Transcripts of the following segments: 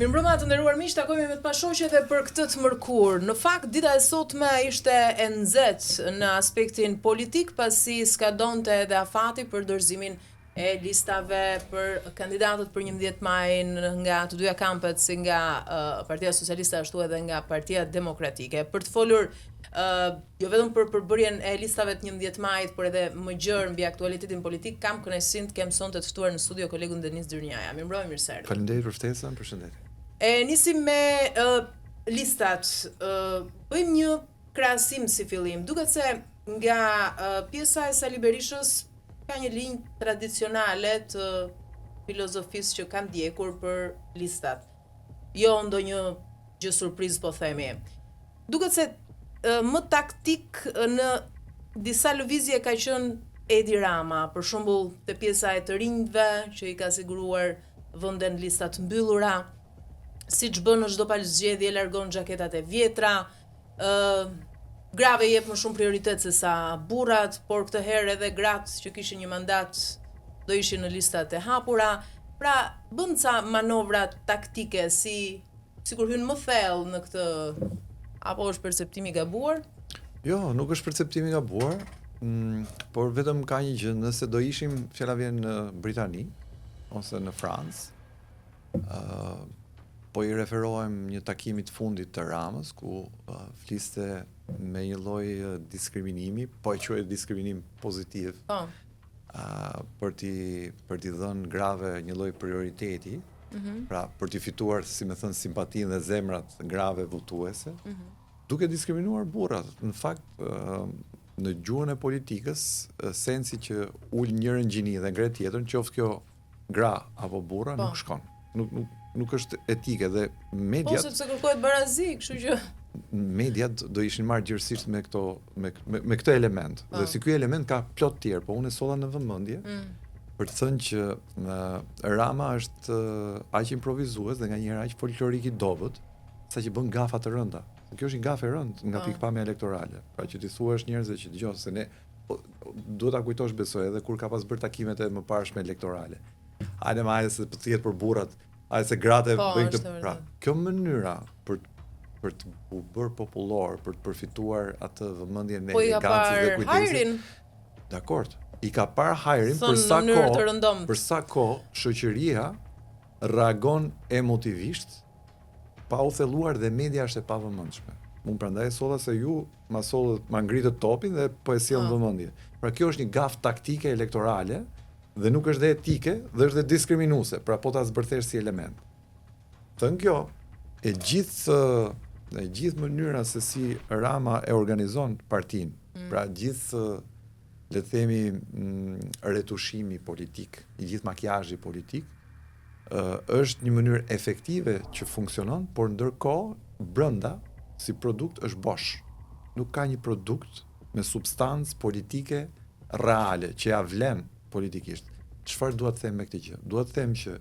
Mirëmbrëma të nderuar miq, takojmë me të pashoqjet edhe për këtë të mërkurë. Në fakt, dita e sotme ishte e nxehtë në aspektin politik, pasi skadonte edhe afati për dorëzimin e listave për kandidatët për 11 majin nga të dyja kampet, si nga Partia Socialiste ashtu edhe nga Partia Demokratike. Për të folur jo vetëm për përbërjen e listave të 11 majit, por edhe më gjerë mbi aktualitetin politik, kam kënaqësinë të kem sonte të ftuar në studio kolegun Denis Dyrnjaja. Mirëmbrëma, mirë se erdhi. Faleminderit për ftesën, përshëndetje. Nisim me listat. Bëjmë një krahasim si fillim. Duket se nga pjesa e Sali Berishës ka një linjë tradicionale të filozofisë që ka ndjekur për listat. Jo ndonjë gjë surprizë, po themi. Duket se më taktik në disa lëvizje ka qenë Edi Rama, për shembull te pjesa e të rinjve që i ka siguruar vende në lista të mbyllura, siç bën në çdo palëzgjedhje, largon xhaketat e vjetra, grave jep më shumë prioritet se sa burrat, por këtë herë edhe gratë që kishin një mandat do ishin në listat e hapura. Pra, bën ca manovra taktike sikur hyn më thellë në këtë, apo është perceptimi i gabuar? Jo, nuk është perceptimi i gabuar, por vetëm ka një gjë, nëse do ishim fjala vjen në Britani ose në Francë, po i referohem një takimit fundit të Ramës, ku fliste me një lloj diskriminimi, po e quaj diskriminim pozitiv, për t'i dhënë grave një lloj prioriteti, pra për t'i fituar, si me thënë, simpatinë dhe zemrat grave votuese, duke diskriminuar burrat. Në fakt, në gjuhën e politikës, sensi që ul njërin gjini dhe ngre tjetrën, qoftë kjo gra apo burra, nuk shkon. Nuk është etike dhe mediat... Po, sepse kërkohet barazi, kështu që... Mediat do ishin marrë gjërësisht me këtë element. Dhe si ky element ka plot tjerë, po unë e solla në vëmendje për të thënë që Rama është aq improvizues dhe nganjëherë aq folklorik i dobët, saqë bën gafa të rënda. Kjo është një gafë e rëndë nga pikpamja elektorale. Pra që ti thuash njerëzve që dëgjoj se ne duhet ta kujtosh, besoj, edhe kur ka pas bërë takimet e mëparshme elektorale. Hajde më hajde se të thiet për burrat, hajde se gratë bëjnë këtë. Pra, kjo mënyra për të bërë popullor, për të përfituar atë vëmendjen e elegancës dhe kujdesit. Dakord. I ka parë hajrin për sa kohë shoqëria reagon emotivisht, pa u thelluar dhe media është e pavëmendshme. Unë prandaj solla se ju ma ngritët topin dhe po e sjell vëmendje. Pra kjo është një gafë taktike elektorale dhe nuk është dhe etike dhe është dhe diskriminuese, pra po ta zbërthesh si element. Thënë kjo, e gjithë mënyra se si Rama e organizon partinë, pra gjithë le të themi retushimi politik, i gjithë makiazhi politik, është një mënyrë efektive që funksionon, por ndërkohë brenda si produkt është bosh. Nuk ka një produkt me substancë politike reale që ja vlen politikisht. Çfarë dua të them me këtë gjë? Dua të them që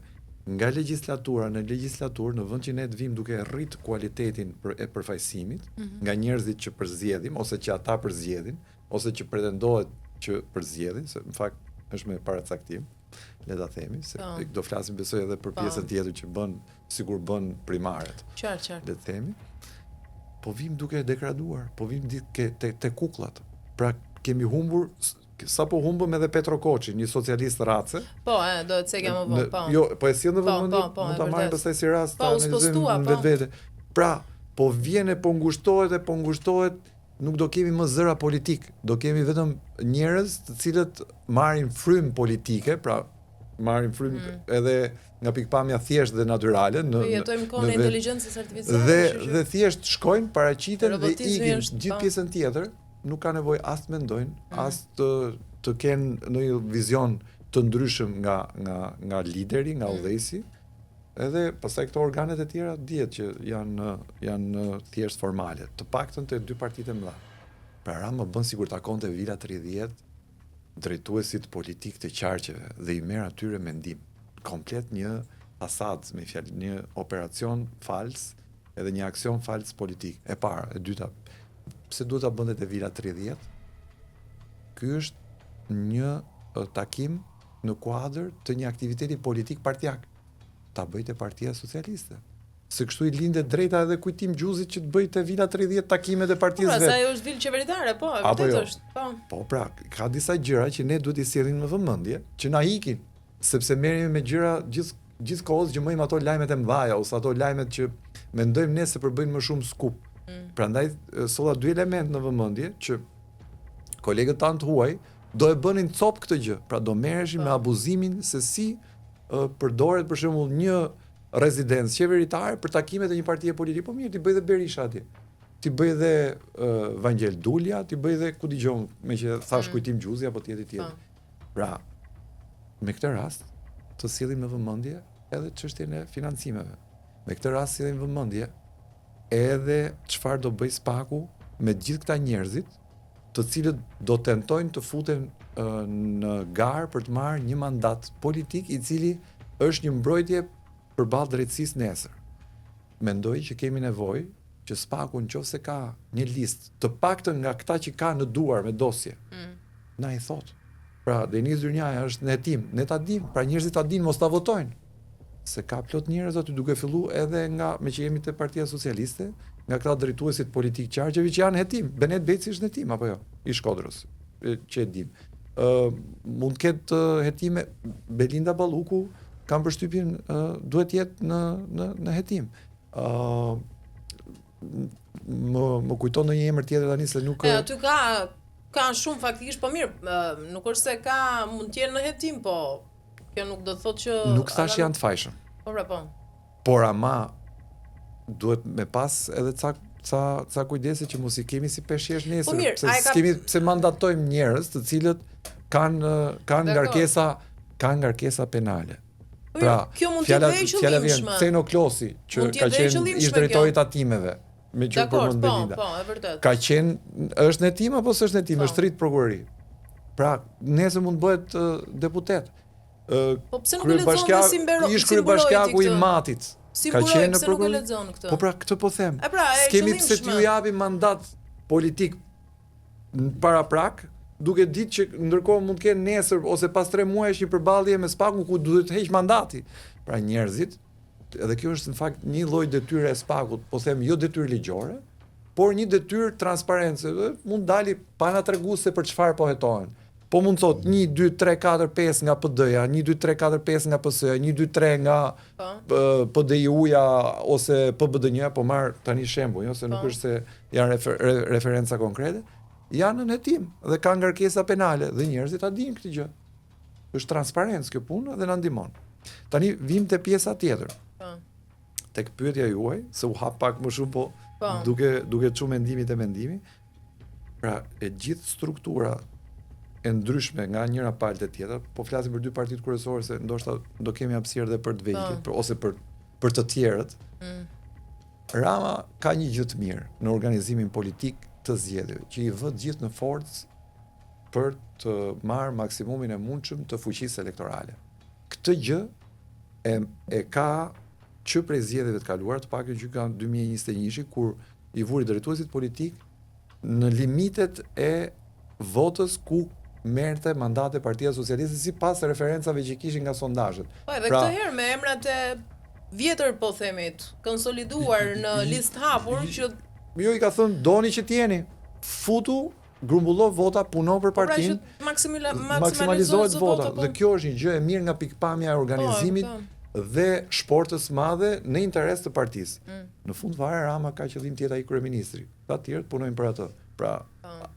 nga legjislatura në legjislaturë, në vend që ne të vim duke rrit kualitetin e përfaqësimit nga njerëzit që përzgjedhim ose që ata përzgjedhin ose që pretendohet që përzgjedhin, se në fakt është me paracaktim, le ta themi, se do flasim besoj edhe për pjesën tjetër që bën, sikur bën primaret. Qartë. Le të themi. Po vim duke degraduar, po vim te kukullat. Pra kemi humbur, sapo humbëm edhe Petro Koçi, një socialist race. Po, do të cekja më vonë, po. Jo, po e sjell në vëmendje, mund ta marrim pastaj si rast ta analizojmë vetvete. Pra, po vjen e po ngushtohet, nuk do kemi më zëra politik, do kemi vetëm njerëz të cilët marrin frym politike, pra marrin frym edhe nga pikpamja thjesht dhe natyrale në jetojmë kohën e inteligjencës artificiale dhe thjesht shkojnë, paraqiten dhe ikin gjithë pjesën tjetër, nuk ka nevojë as të mendojnë, as të kenë ndonjë vizion të ndryshëm nga lideri, nga udhëheqësi. Edhe pastaj këto organet e tjera dihet që janë thjesht formale, të paktën te dy partitë mëdha. Pra Rama bën sikur takonte Vila 30 drejtuesit politik të qarqeve dhe i merr atyre mendim. Komplet një fasadë, me fjalë, një operacion fals, edhe një aksion fals politik. E para, e dyta, pse duhet ta bënte te Vila 30? Ky është një takim në kuadër të një aktiviteti politik partijak. Ta bëjte Partia Socialiste. se kështu i lindet drejta edhe Kujtim Gjuzit që të bëj te Vila 30 takimet e partisë vetë. Pra, sa ajo është vilë qeveritare, po, e vërtet është. Po, pra, ka disa gjëra që ne duhet i sjellim në vëmendje, që na ikin, sepse merremi me gjëra gjithkohës gjëmojmë ato lajmet e mëdha ose ato lajmet që mendojmë ne se përbëjnë më shumë skup. Prandaj solla dy element në vëmendje që kolegët tanë të huaj do e bënin cop këtë gjë. Pra do merreshin me abuzimin se si përdoret për shembull një rezidencë qeveritare për takimet e një partie politike. Po mirë, ti bëj dhe Berisha atje. Ti bëj dhe Vangel Dulja, ti bëj dhe ku dëgjon, me që thash Kujtim Gjuzi apo tjetër. Pra, me këtë rast të sillim në vëmendje edhe çështjen e financimeve. Me këtë rast sillim në vëmendje edhe çfarë do bëj Spaku me gjithë këta njerëzit të cilët do tentojnë të futen në garë për të marrë një mandat politik i cili është një mbrojtje përballë drejtësisë nesër. Mendoj që kemi nevojë që Spaku nëse ka një listë të paktën nga këta që ka në duar me dosje. Na i thot. Pra Denis Dyrnjaja është në hetim, ne ta dim, pra njerëzit ta dinë mos ta votojnë. Se ka plot njerëz aty duke filluar edhe nga me që jemi te Partia Socialiste, nga këta drejtuesit politik Qarqevi që janë hetim. Benet Beci është në hetim apo jo? I Shkodrës, që e dim. Mund të ketë hetime Belinda Balluku, kam përshtypjen duhet jetë në hetim. Më kujton në një emër tjetër tani se nuk aty ka shumë faktikisht, po mirë, nuk është se ka mund të jenë në hetim, po kjo nuk do të thotë që nuk thash janë të fajshëm. Po pra po. Por ama duhet me pas edhe ca kujdese që mos i kemi si peshësh nesër, po mirë, pse mandatojmë njerëz të cilët kanë ngarkesa penale. Pra, kjo mund të jetë qëllimshme. Ceno Klosi, që ka qenë ish drejtori i tatimeve, me që përmend Belinda. Po, e vërtet. Ka qenë është në hetim apo s'është në hetim, është rrit prokurori. Pra, nesër mund bëhet deputet. Po pse nuk e lexon si mbero? Ish kryebashkiaku i Matit. Ka qenë në prokurori. Po pra, këtë po them. S'kemi pse t'ju japim mandat politik para prak, duke ditë që ndërkohë mund të kenë nesër ose pas 3 muajsh një përballje me Spakun ku duhet të heq mandati. Pra njerëzit, edhe kjo është në fakt një lloj detyre e Spakut, po them jo detyrë ligjore, por një detyrë transparence. Mund dali pa na treguar se për çfarë po hetohen. Po mund thot 1 2 3 4 5 nga PD-ja, 1 2 3 4 5 nga PS-ja, 1 2 3 nga PDI-ja ose PBD-ja, po marr tani shembull, jo se nuk është se janë referenca konkrete. Janë në hetim dhe ka ngarkesa penale dhe njerëzit ta dinë këtë gjë. Është transparencë kjo punë dhe na ndihmon. Tani vim te pjesa tjetër. Tek pyetja juaj, se u hap pak më shumë, po duke çu mendimi te mendimi. Pra, e gjithë struktura e ndryshme nga njëra palë te tjetra, po flasim për dy partitë kryesore se ndoshta do kemi hapësirë edhe për të vegjëlit, ose për të tjerët. Rama ka një gjë të mirë në organizimin politik të zgjedhjeve, që i vë gjithë në forcë për të marrë maksimumin e mundshëm të fuqisë elektorale. Këtë gjë e ka që prej zgjedhjeve të kaluara, të paktën që ka 2021, kur i vuri drejtuesit politik në limitet e votës ku merrte mandate Partia Socialiste sipas referencave që kishin nga sondazhet. Po edhe këtë herë me emrat e vjetër, po themit, konsoliduar në listë hapur që jo i ka thënë doni që t'jeni, futu, grumbullo vota, puno për partinë, maksimalizohet vota. Dhe kjo është një gjë e mirë nga pikpamja e organizimit dhe shportës madhe në interes të partisë. Në fund fare Rama ka qëllim të jetë ai kryeministri. Ta tjerët punojnë për atë. Pra,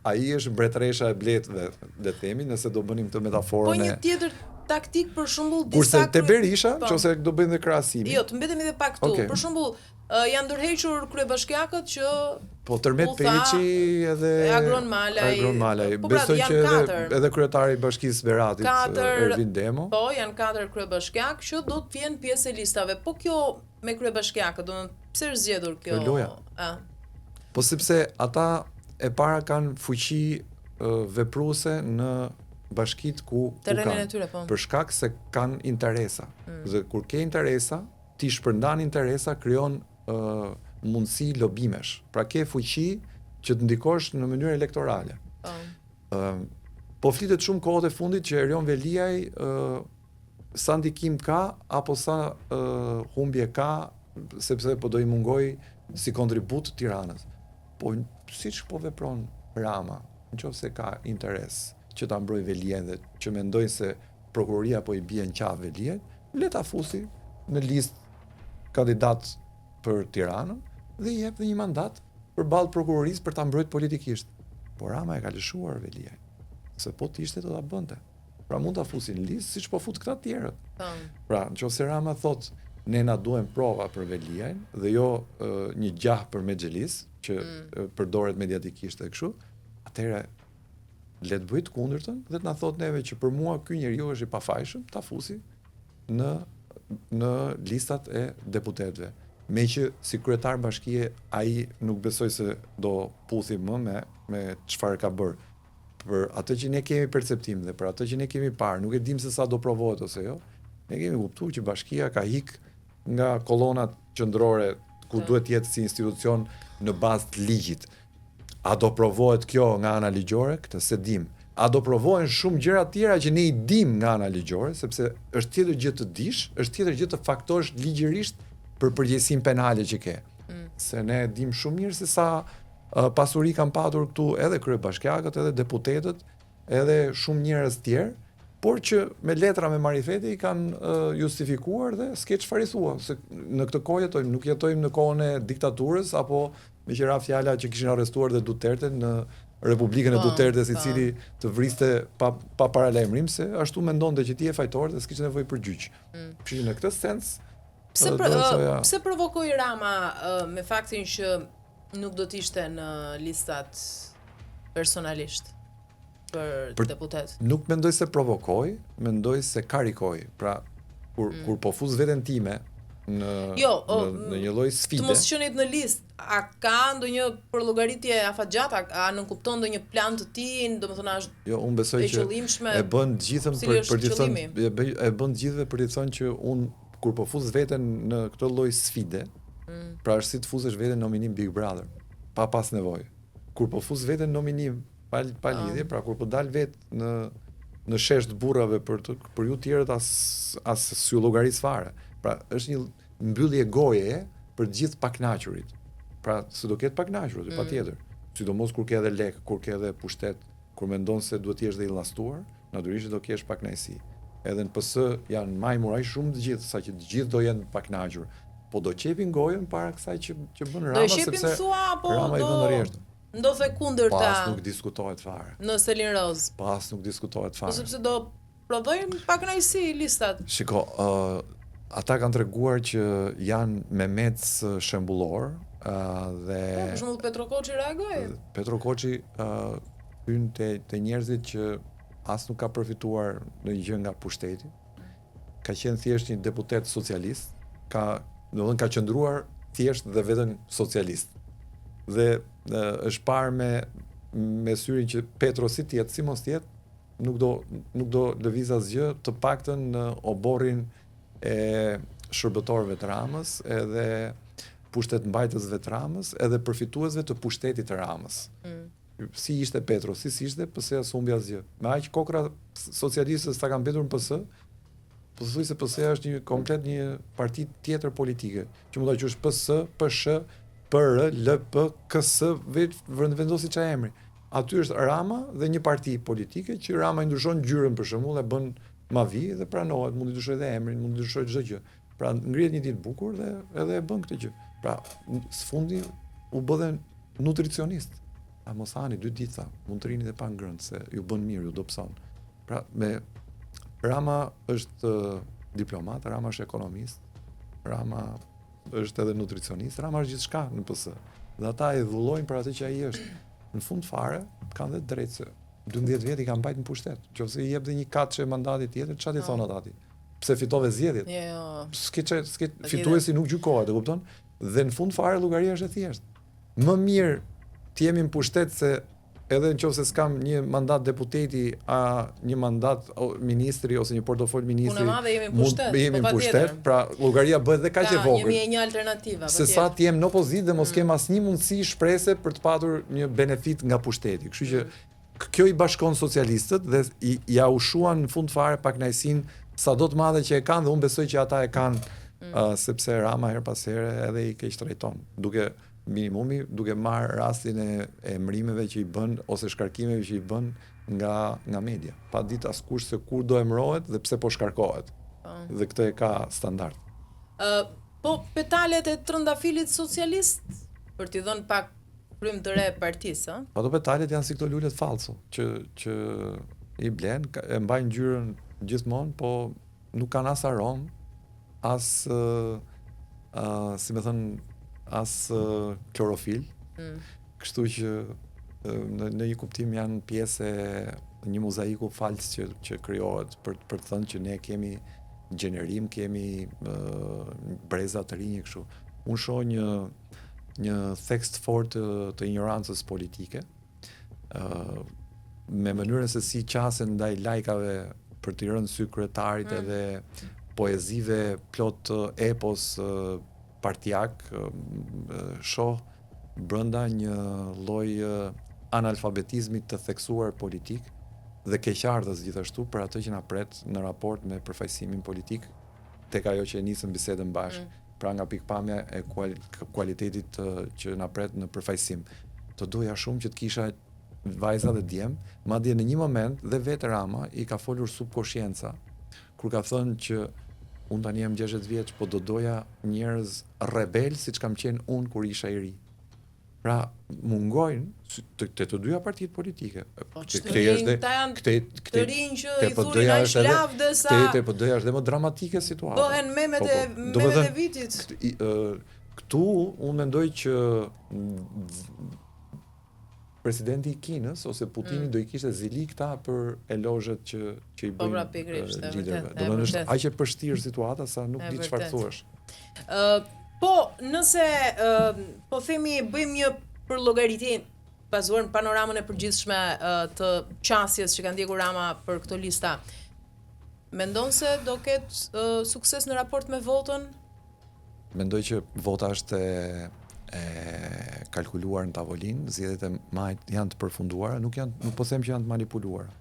ai është mbretëresha e bletëve, le të themi, nëse do bënim këtë metaforën. Po një tjetër taktik për shembull disa kurse te Berisha, nëse do bëjmë krahasimin. Jo, të mbetemi edhe pak këtu. Për shembull, janë ndërhequr kryebashkiakët që po Tërmet Peçi edhe Agron Malaj. Besoj që edhe kryetari i Bashkisë Beratit, Ervin Demo. Po, janë 4 kryebashkiak që do të jenë pjesë e listave. Po kjo me kryebashkiakët, do të pse është zgjedhur kjo? Po sepse ata e para kanë fuqi vepruese në bashkitë ku kanë, për shkak se kanë interesa. Dhe kur ke interesa, ti shpërndan interesa, krijon mundësi lobimesh. Pra ke fuqi që të ndikosh në mënyrë elektorale. Po flitet shumë kohët e fundit që Erion Veliaj sa ndikim ka apo sa humbje ka sepse po do i mungoj si kontribut Tiranës. Po siç po vepron Rama, nëse ka interes që ta mbrojë Velien dhe që mendojnë se prokuroria po i bie në qafë Velien, le ta fusi në listë kandidat për Tiranën dhe i jep dhe një mandat përballë prokurorisë për ta mbrojtur politikisht. Po Rama e ka lëshuar Velien, se po të ishte do ta bënte. Pra mund ta fusin në listë siç po fut këta të tjerët. Pra, nëse Rama thot ne na duhen prova për Velien dhe jo një gjah për Mexhelis që përdoret mediatikisht e kështu, atëherë le të bëjë të kundërtën dhe të na thot neve që për mua ky njeriu është i pafajshëm, ta fusi në listat e deputetëve. Meqë si kryetar bashkie ai nuk besoj se do puthi më me çfarë ka bërë. Për atë që ne kemi perceptim dhe për atë që ne kemi parë, nuk e dim se sa do provohet ose jo. Ne kemi kuptuar që bashkia ka hik nga kolonat qendrore ku duhet jetë si institucion në bazë të ligjit. A do provohet kjo nga ana ligjore? Këtë se dim. A do provohen shumë gjëra tjera që ne i dim nga ana ligjore, sepse është tjetër gjë të dish, është tjetër gjë të faktosh ligjërisht për përgjegjësinë penale që ke. Se ne dim shumë mirë se sa pasuri kanë patur këtu edhe kryebashkiakët, edhe deputetët, edhe shumë njerëz tjerë, por që me letra me marifete i kanë justifikuar dhe s'ke çfarë thua, se në këtë kohë jetojmë, nuk jetojmë në kohën e diktaturës apo me qira fjala që kishin arrestuar dhe Duterte në Republikën e Dutertes, i cili të vriste pa paralajmërim, se ashtu mendonte që ti je fajtor dhe s'kishte nevojë për gjyq. Kështu që në këtë sens Pse provokoi Rama me faktin që nuk do të ishte në listat personalisht për deputet? Nuk mendoj se provokoi, mendoj se karikoi. Pra, kur po fuz veten time në një lloj sfide. Të mos qenit në listë, a ka ndonjë përllogaritje afatgjat, a nënkupton ndonjë plan të tij, domethënë është jo, unë besoj që e bën gjithëm për të thënë, e bën gjithëve për të thënë që unë kur po fuz veten në këtë lloj sfide, pra është si të fuzesh veten në nominim Big Brother, pa pas nevojë. Kur po fuz veten në nominim pa lidhje, pra kur po dal vet në shesh të burrave për ju tjerët as s'ju llogaris fare. Pra është një mbyllje goje për të gjithë pakënaqurit. Pra se do ketë pakënaqur, patjetër. Sidomos kur ke edhe lek, kur ke edhe pushtet, kur mendon se duhet të jesh dhe i llastuar, natyrisht do kesh pakënaqësi. Edhe në PS janë majmur aq shumë të gjithë, sa që të gjithë do jenë pakënaqur. Po do qepin gojën para kësaj që bën Rama, sepse Rama i vën rresht. Ndodhe kundërta. Pas nuk diskutohet fare. Në Selin Roz. Pas nuk diskutohet fare. Sepse do prodhojnë pakënaqësi listat. Shiko, ata kanë treguar që janë me mec shembullor dhe për shembull Petro Koçi reagoi. Petro Koçi hyn te njerëzit që as nuk ka përfituar në gjë nga pushteti. Ka qenë thjesht një deputet socialist, ka qëndruar thjesht dhe vetëm socialist. Dhe është parë me syrin që Petro si tjetë, si mos tjetë, nuk do lëviz asgjë, të paktën në oborrin e shërbëtorëve të Ramës, edhe pushtetmbajtësve të Ramës, edhe përfituesve të pushtetit të Ramës. Si ishte Petro, si ishte, PS-ja s'humbi asgjë. Me aq kokra socialistët sa kanë mbetur në PS, po thuaj se PS-ja është komplet një parti tjetër politike, që mund ta quash PS, PSH, PR, LP, KS, vendosi çfarë emri. Aty është Rama dhe një parti politike që Rama i ndryshon ngjyrën për shembull e bën Mavi dhe pranohet, mund të ndryshojë edhe emrin, mund të ndryshojë çdo gjë. Pra ngrihet një ditë bukur dhe edhe e bën këtë gjë. Pra sfundi u bë nutricionist. A mos hani 2 ditë tha, mund të rini dhe pa ngrënë se ju bën mirë, ju dobëson. Pra Rama është diplomat, Rama është ekonomist, Rama është edhe nutricionist, Rama është gjithçka në PS. Dhe ata e dhullojnë për atë që ai është. Në fund fare kanë dhe drejtë se 12 vjet i kanë mbajtur në pushtet. Nëse i jep dhe një katëshe mandati tjetër, çfarë i thon ata atij? Pse fitove zgjedhjet? Jo. S'ke fituesi nuk gjykohet, e kupton? Dhe në fund fare llogaria është e thjeshtë. Më mirë të jemi në pushtet se edhe nëse s'kam një mandat deputeti, një mandat ministri ose një portofol ministri. Punë e madhe jemi në pushtet. Pra llogaria bëhet dhe kaq e vogël. Jemi një alternativë. Se sa të jem në opozitë dhe mos kem asnjë mundësi shprese për të patur një benefit nga pushteti. Kështu që kjo i bashkon socialistët dhe ja ushuan në fund fare pakënaqësinë sado të madhe që e kanë, dhe unë besoj që ata e kanë sepse Rama her pas here edhe i keq trajton, duke marrë rastin e emrimeve që i bën ose shkarkimeve që i bën nga media, pa ditë askush se kur do emrohet dhe pse po shkarkohet. Dhe këtë e ka standard. Po petalet e trëndafilit socialist për t'i dhënë pak frym të re partisë, ëh? Ato petalet janë si këto lulet falso, që i blen, e mbajnë ngjyrën gjithmonë, po nuk kanë as aromë, as si më thënë, as klorofil. Kështu që në një kuptim janë pjesë e një mozaiku fals që krijohet për të thënë që ne kemi gjenerim, kemi breza të rinj kështu. Unë shoh një theks fort të ignorancës politike, me mënyrën se si qasen ndaj lajkave për t'i rënë sy kryetarit edhe poezive plot epos partijak, shoh brenda një lloj analfabetizmit të theksuar politik dhe keqardhës gjithashtu për atë që na pret në raport me përfaqësimin politik tek ajo që e nisëm bisedën bashkë, pra nga pikpamja e kualitetit që na pret në përfaqësim. Të doja shumë që të kisha vajza dhe djem, madje në një moment dhe vetë Rama i ka folur subkonscienca, kur ka thënë që unë tani jam 60 vjeç, po do doja njerëz rebel siç kam qenë unë kur isha i ri. Pra, mungojnë të dyja partitë politike. Po të rinj që i thurin ai shlav dhe sa... Këtë PD-ja është dhe më dramatike situata. Bëhen memet e vitit. Këtu, unë mendoj që presidenti i Kinës ose Putini do i kishte zili këta për elozhet që i bëjnë liderëve. Do të thonë aq e përshtirë situata sa nuk di çfarë thuash. Po, nëse po themi bëjmë një përllogaritim bazuar në panoramën e përgjithshme të qasjes që ka ndjekur Rama për këto lista, mendon se do ketë sukses në raport me votën? Mendoj që vota është e kalkuluar në tavolinë, zgjedhjet e majt janë të përfunduara, nuk po them që janë të manipuluara.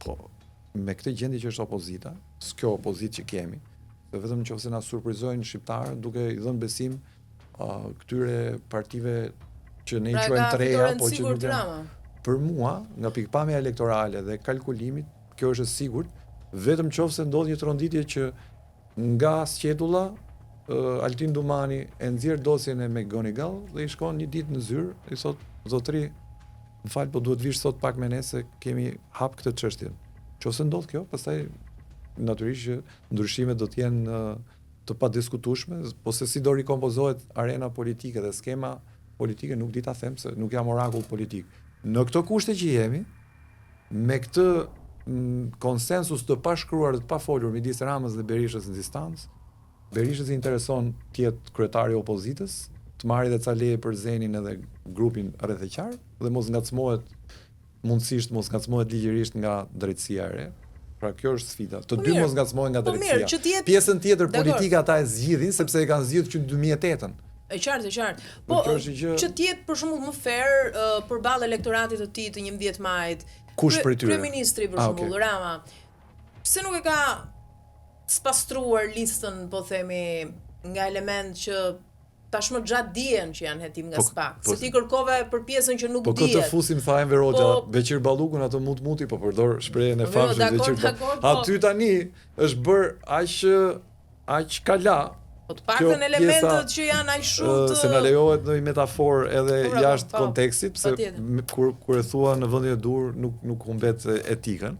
Po me këtë gjendje që është opozita, s'kjo opozitë që kemi, dhe vetëm nëse na surprizojnë shqiptarët duke i dhënë besim këtyre partive që ne i quajmë të reja, po që nuk janë. Për mua, nga pikpamja elektorale dhe kalkulimit, kjo është e sigurt, vetëm nëse ndodh një tronditje që nga sqetulla Altin Dumani e nxjerr dosjen e McGonigal dhe i shkon një ditë në zyrë, i thot zotëri, më fal, po duhet vish sot pak me ne se kemi hap këtë çështje. Nëse ndodh kjo, pastaj natyrisht që ndryshimet do të jenë të padiskutueshme, po se si do rikompozohet arena politike dhe skema politike nuk di ta them se nuk jam orakull politik. Në këto kushte që jemi, me këtë konsensus të pashkruar dhe të pafolur midis Ramës dhe Berishës në distancë, Berishës i intereson të jetë kryetari i opozitës, të marrë edhe ca leje për Zenin edhe grupin rreth e qarë dhe mos ngacmohet ligjërisht nga drejtësia e re. Pra kjo është sfida. Të dy mos ngacmohen nga drejtësia. Pjesën tjetër politike ata e zgjidhin sepse e kanë zgjidhur që në 2008-ën. E qartë. Po që të jetë për shembull më fair përballë elektoratit të tij të 11 majit. Kush prej tyre? Kryeministri për shembull Rama. Pse nuk e ka spastruar listën, po themi, nga element që tashmë gjatë dihen që janë hetim nga SPAK. Se ti kërkove për pjesën që nuk dihet. Po këtë fusim tha Enver Hoxha, Beqir Ballukun ato muti, po përdor shprehjen e famshme Beqir. Aty tani është bër aq kala. Po të paktën elementët që janë aq shumë se na lejohet në një metaforë edhe jashtë kontekstit, pse kur e thua në vendin e dur nuk humbet etikën.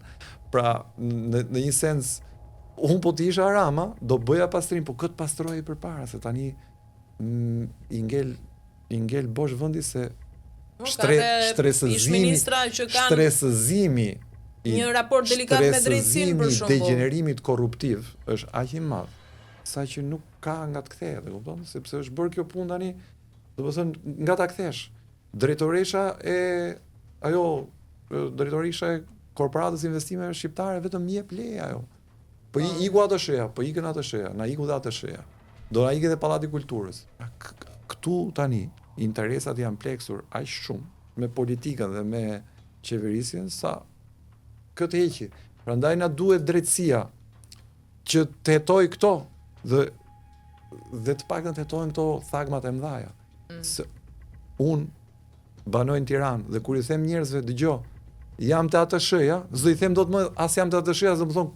Pra në një sens unë po të isha Rama, do bëja pastrim, po këtë pastroje përpara se tani i ngel bosh vendi se stresëzimi një raport delikat me drejtësinë për shembull, degenerimit korruptiv është aq i madh sa që nuk ka nga të kthehet, e kupton? Sepse është bërë kjo punë tani, do të thënë nga ta kthesh. Drejtoresha e korporatës investimeve shqiptare vetëm jep leje ajo. Po iku ato sheja, po ikën ato sheja, na iku dhe ato sheja. Do na ikë dhe Pallati i Kulturës. Këtu tani interesat janë pleksur aq shumë me politikën dhe me qeverisjen sa këtë heqi. Prandaj na duhet drejtësia që të hetoj këto dhe dhe të paktën të hetojnë këto thagmat e mëdhaja. Se unë banoj në Tiranë dhe kur i them njerëzve dëgjoj, jam te ATSH-ja, s'do i them dot më as jam te ATSH-ja, do të thon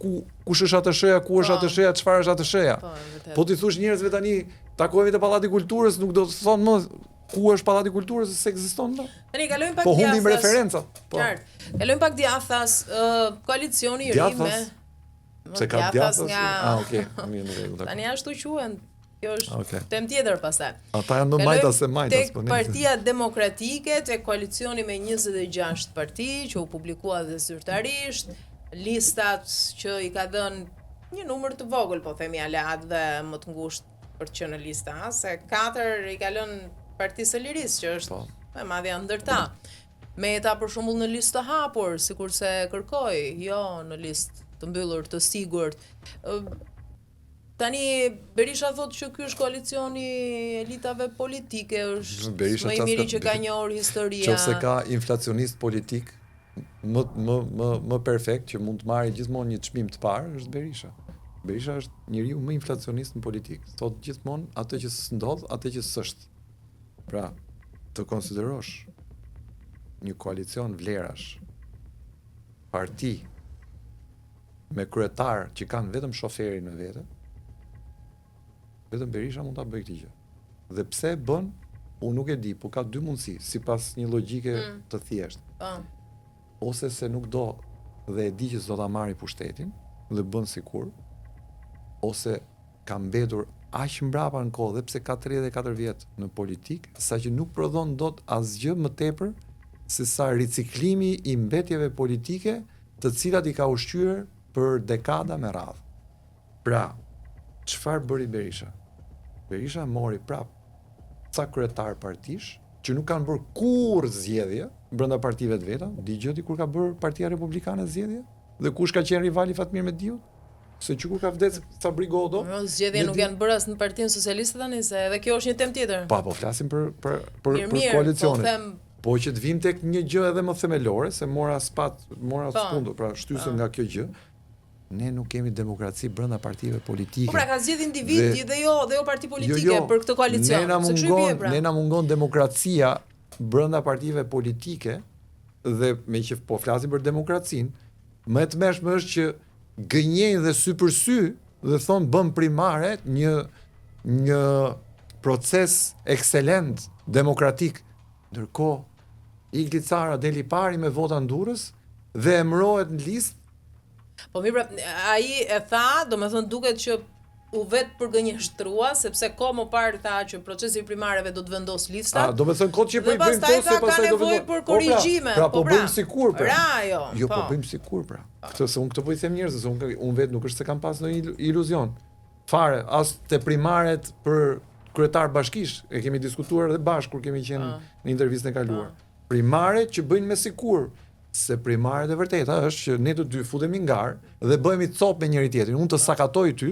kush është ATSH-ja, ku është ATSH-ja, çfarë është ATSH-ja. Po ti thosh njerëzve tani takohemi te Pallati i Kulturës, nuk do të thonë më ku është Pallati i Kulturës se ekziston më. Tani kalojmë pak po humbim referencat. Po. Qartë. Kalojmë pak djathas, koalicioni i ri me se ka djathas. Okay, mirë, në rregull. Tani ashtu quhen. Kjo është temë tjetër pastaj. Ata janë më majtas se majtas. Tek Partia Demokratike, tek koalicioni me 26 parti, që u publikua dhe zyrtarisht, listat që i ka dhënë një numër të vogël, po themi aleat dhe më të ngushtë për të qenë në lista, se 4 i ka lënë Partisë së Lirisë, që është më madhja ndërta. Meta për shembull në listë të hapur, sikurse kërkoi, jo në listë të mbyllur të sigurt. Tani Berisha thotë që ky është koalicioni elitave politike, është më i miri që ka njohur historia. Nëse ka inflacionist politik më perfekt që mund të marrë gjithmonë një çmim të parë, është Berisha. Berisha është njeriu më inflacionist në politikë. Thotë gjithmonë atë që s'ndodh, atë që s'është. Pra, të konsiderosh një koalicion vlerash, parti me kryetar që kanë vetëm shoferin në vete, vetëm Berisha mund ta bëjë këtë gjë. Dhe pse e bën, unë nuk e di, por ka dy mundësi, sipas një logjike të thjeshtë. Ose se nuk do dhe e di që s'do ta marrë pushtetin dhe bën sikur, ose ka mbetur aq mbrapa në kohë dhe pse ka 34 vjet në politik, saqë nuk prodhon dot asgjë më tepër se sa riciklimi i mbetjeve politike, të cilat i ka ushqyer për dekada me radhë. Pra, çfarë bëri Berisha? Berisha mori prap ca kryetar partish që nuk kanë bërë kurrë zgjedhje brenda partive të veta, digjoti kur ka bërë Partia Republikane zgjedhje dhe kush ka qenë rivali Fatmir Mediut? Se që kur ka vdes Sabri Godo. Zgjedhje nuk janë bërë as në Partinë Socialiste tani, se edhe kjo është një temë tjetër. Po flasim për koalicionin. Po që të vim tek një gjë edhe më themelore, se mora sfundo, pra shtysëm nga kjo gjë. Ne nuk kemi demokraci brenda partive politike. Po pra ka zgjedhë individi dhe jo parti politike për këtë koalicion. Ne na mungon demokracia brenda partive politike dhe me që po flasim për demokracinë, më e tmerrshme është që gënjejnë dhe sy për sy dhe thonë bëm primare një proces ekselent demokratik, ndërkohë Igli Cara deli pari me vota ndurës dhe emërohet në listë. Po mirë, ai e tha, domethënë duket që u vet përgënjeshtrua, sepse kohë më parë tha që procesi i primareve do të vendos listat. Domethënë kohë që bëjmë postë pastaj do nevojë për korrigjime. Po bëjmë sikur pra. Jo, po bëjmë sikur pra. Këtë se unë këtë po i them njerëzve, se unë vet nuk është se kam pas ndonjë iluzion. Fare, as te primaret për kryetar bashkish, e kemi diskutuar edhe bashkë kur kemi qenë në intervistën e kaluar. Primaret që bëjnë me sikur, se primaret e vërteta është që ne të dy futemi ngar dhe bëhemi cop me njëri tjetrin. Unë të sakatoj ty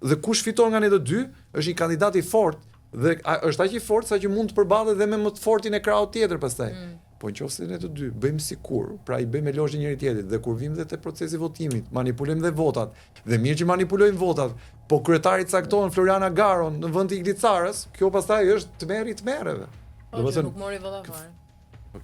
dhe kush fiton nga ne të dy është një kandidat i fortë dhe është aq i fortë sa që mund të përballet edhe me më të fortin e krahut tjetër pastaj. Po nëse ne të dy bëjmë sikur, pra i bëjmë elozh njëri tjetrit dhe kur vim dhe te procesi votimit, manipulojmë dhe votat. Dhe mirë që manipulojmë votat, po kryetari cakton Floriana Garon në vend të Igli Carës, kjo pastaj është tmerreve. Domethënë nuk mori vota fare.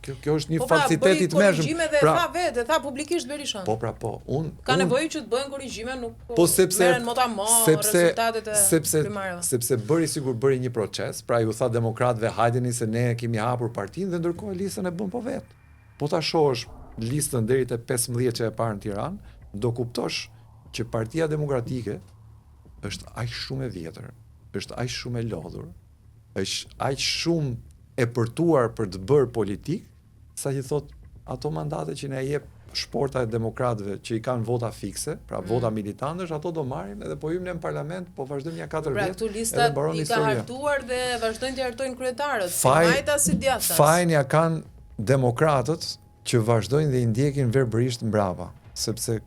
Kjo është një falsitet i tmerrshëm. Pra tha vetë, tha publikisht Berisha. Po, unë ka nevojë që të bëhen korrigjime, nuk merren rezultatet e primareve. Sepse bëri një proces, pra ju tha demokratëve hajdeni se ne kemi hapur partinë dhe ndërkohë listën e bën po vet. Po ta shohësh listën deri te 15 që e parë në Tiranë, do kuptosh që Partia Demokratike është aq shumë e vjetër, është aq shumë e lodhur, është aq shumë e përtuar për të bërë politik, sa që thot ato mandate që ne jep shporta e demokratëve që i kanë vota fikse, pra vota militantësh, ato do marrim edhe po hym në parlament, po vazhdojmë ja 4 vjet. Pra këtu listat i ka hartuar dhe vazhdojnë të hartojnë kryetarët, majta si djathtas. Fajin ja kanë demokratët që vazhdojnë dhe i ndjekin verbërisht mbrapa, sepse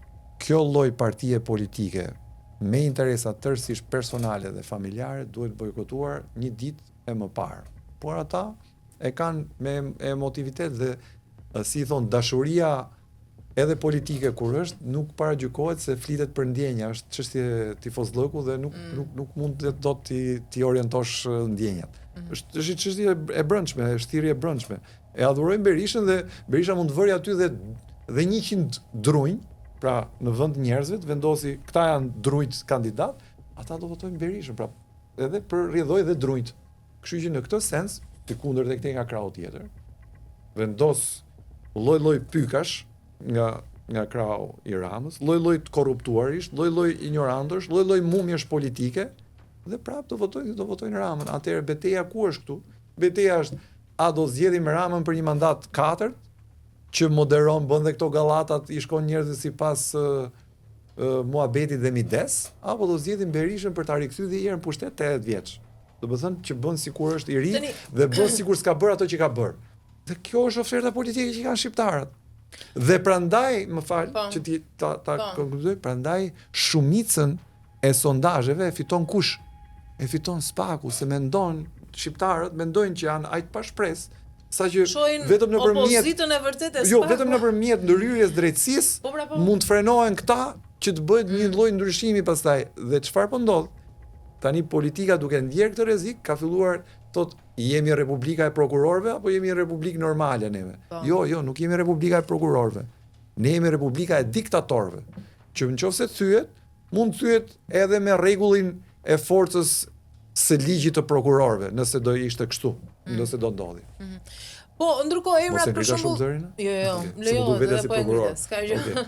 kjo lloj partie politike me interesa tërësisht personale dhe familjare duhet bojkotuar një ditë e më parë. Por ata e kanë me emotivitet dhe si thon dashuria edhe politike kur është, nuk paragjykohet se flitet për ndjenja, është çështje tifozllëku dhe nuk mund të do ti orientosh ndjenjat. Është çështje e brendshme, është thirrje e brendshme. E adhurojmë Berishën dhe Berisha mund të vëri aty dhe 100 drunj, pra në vend njerëzve të vendosi këta janë drujt kandidat, ata do votojnë Berishën, pra edhe për rrjedhoj dhe drujt. Kështu që në këtë sens, të kundërt tek këtej nga krau tjetër, vendos lloj-lloj pykash nga krau i Ramës, lloj-lloj të korruptuarish, lloj-lloj ignorantësh, lloj-lloj mumjesh politike dhe prapë do votojnë Ramën. Atëherë betejë ku është këtu? Betejë është a do zgjedhim Ramën për një mandat 4 që moderon bën dhe këto gallatat i shkon njerëzit sipas muhabetit dhe mides, apo do zgjedhim Berishën për ta rikthyer dhe herë në pushtet 80 vjeç. Do të thënë që bën sikur është i ri dhe bën sikur s'ka bërë ato që ka bërë. Dhe kjo është oferta politike që kanë shqiptarët. Dhe prandaj, më fal, që ti ta konkludoj, prandaj shumicën e sondazheve e fiton kush? E fiton Spaku, se shqiptarët mendojnë që janë aq pa shpresë, saqë vetëm nëpërmjet opozitën e vërtetë e Spaku. Jo, vetëm nëpërmjet ndryrjes drejtësisë mund të frenohen këta që të bëhet një lloj ndryshimi pastaj. Dhe çfarë po ndodh? Tani politika duke ndjerë këtë rrezik ka filluar thotë jemi republika e prokurorëve apo jemi republikë normale neve? Jo, nuk jemi republika e prokurorëve. Ne jemi republika e diktatorëve. Që nëse thyet, mund thyet edhe me rregullin e forcës së ligjit të prokurorëve, nëse do ishte kështu, nëse do ndodhi. Po, ndërkohë emrat për shembull. Jo, lejo edhe po e ngritet, s'ka gjë.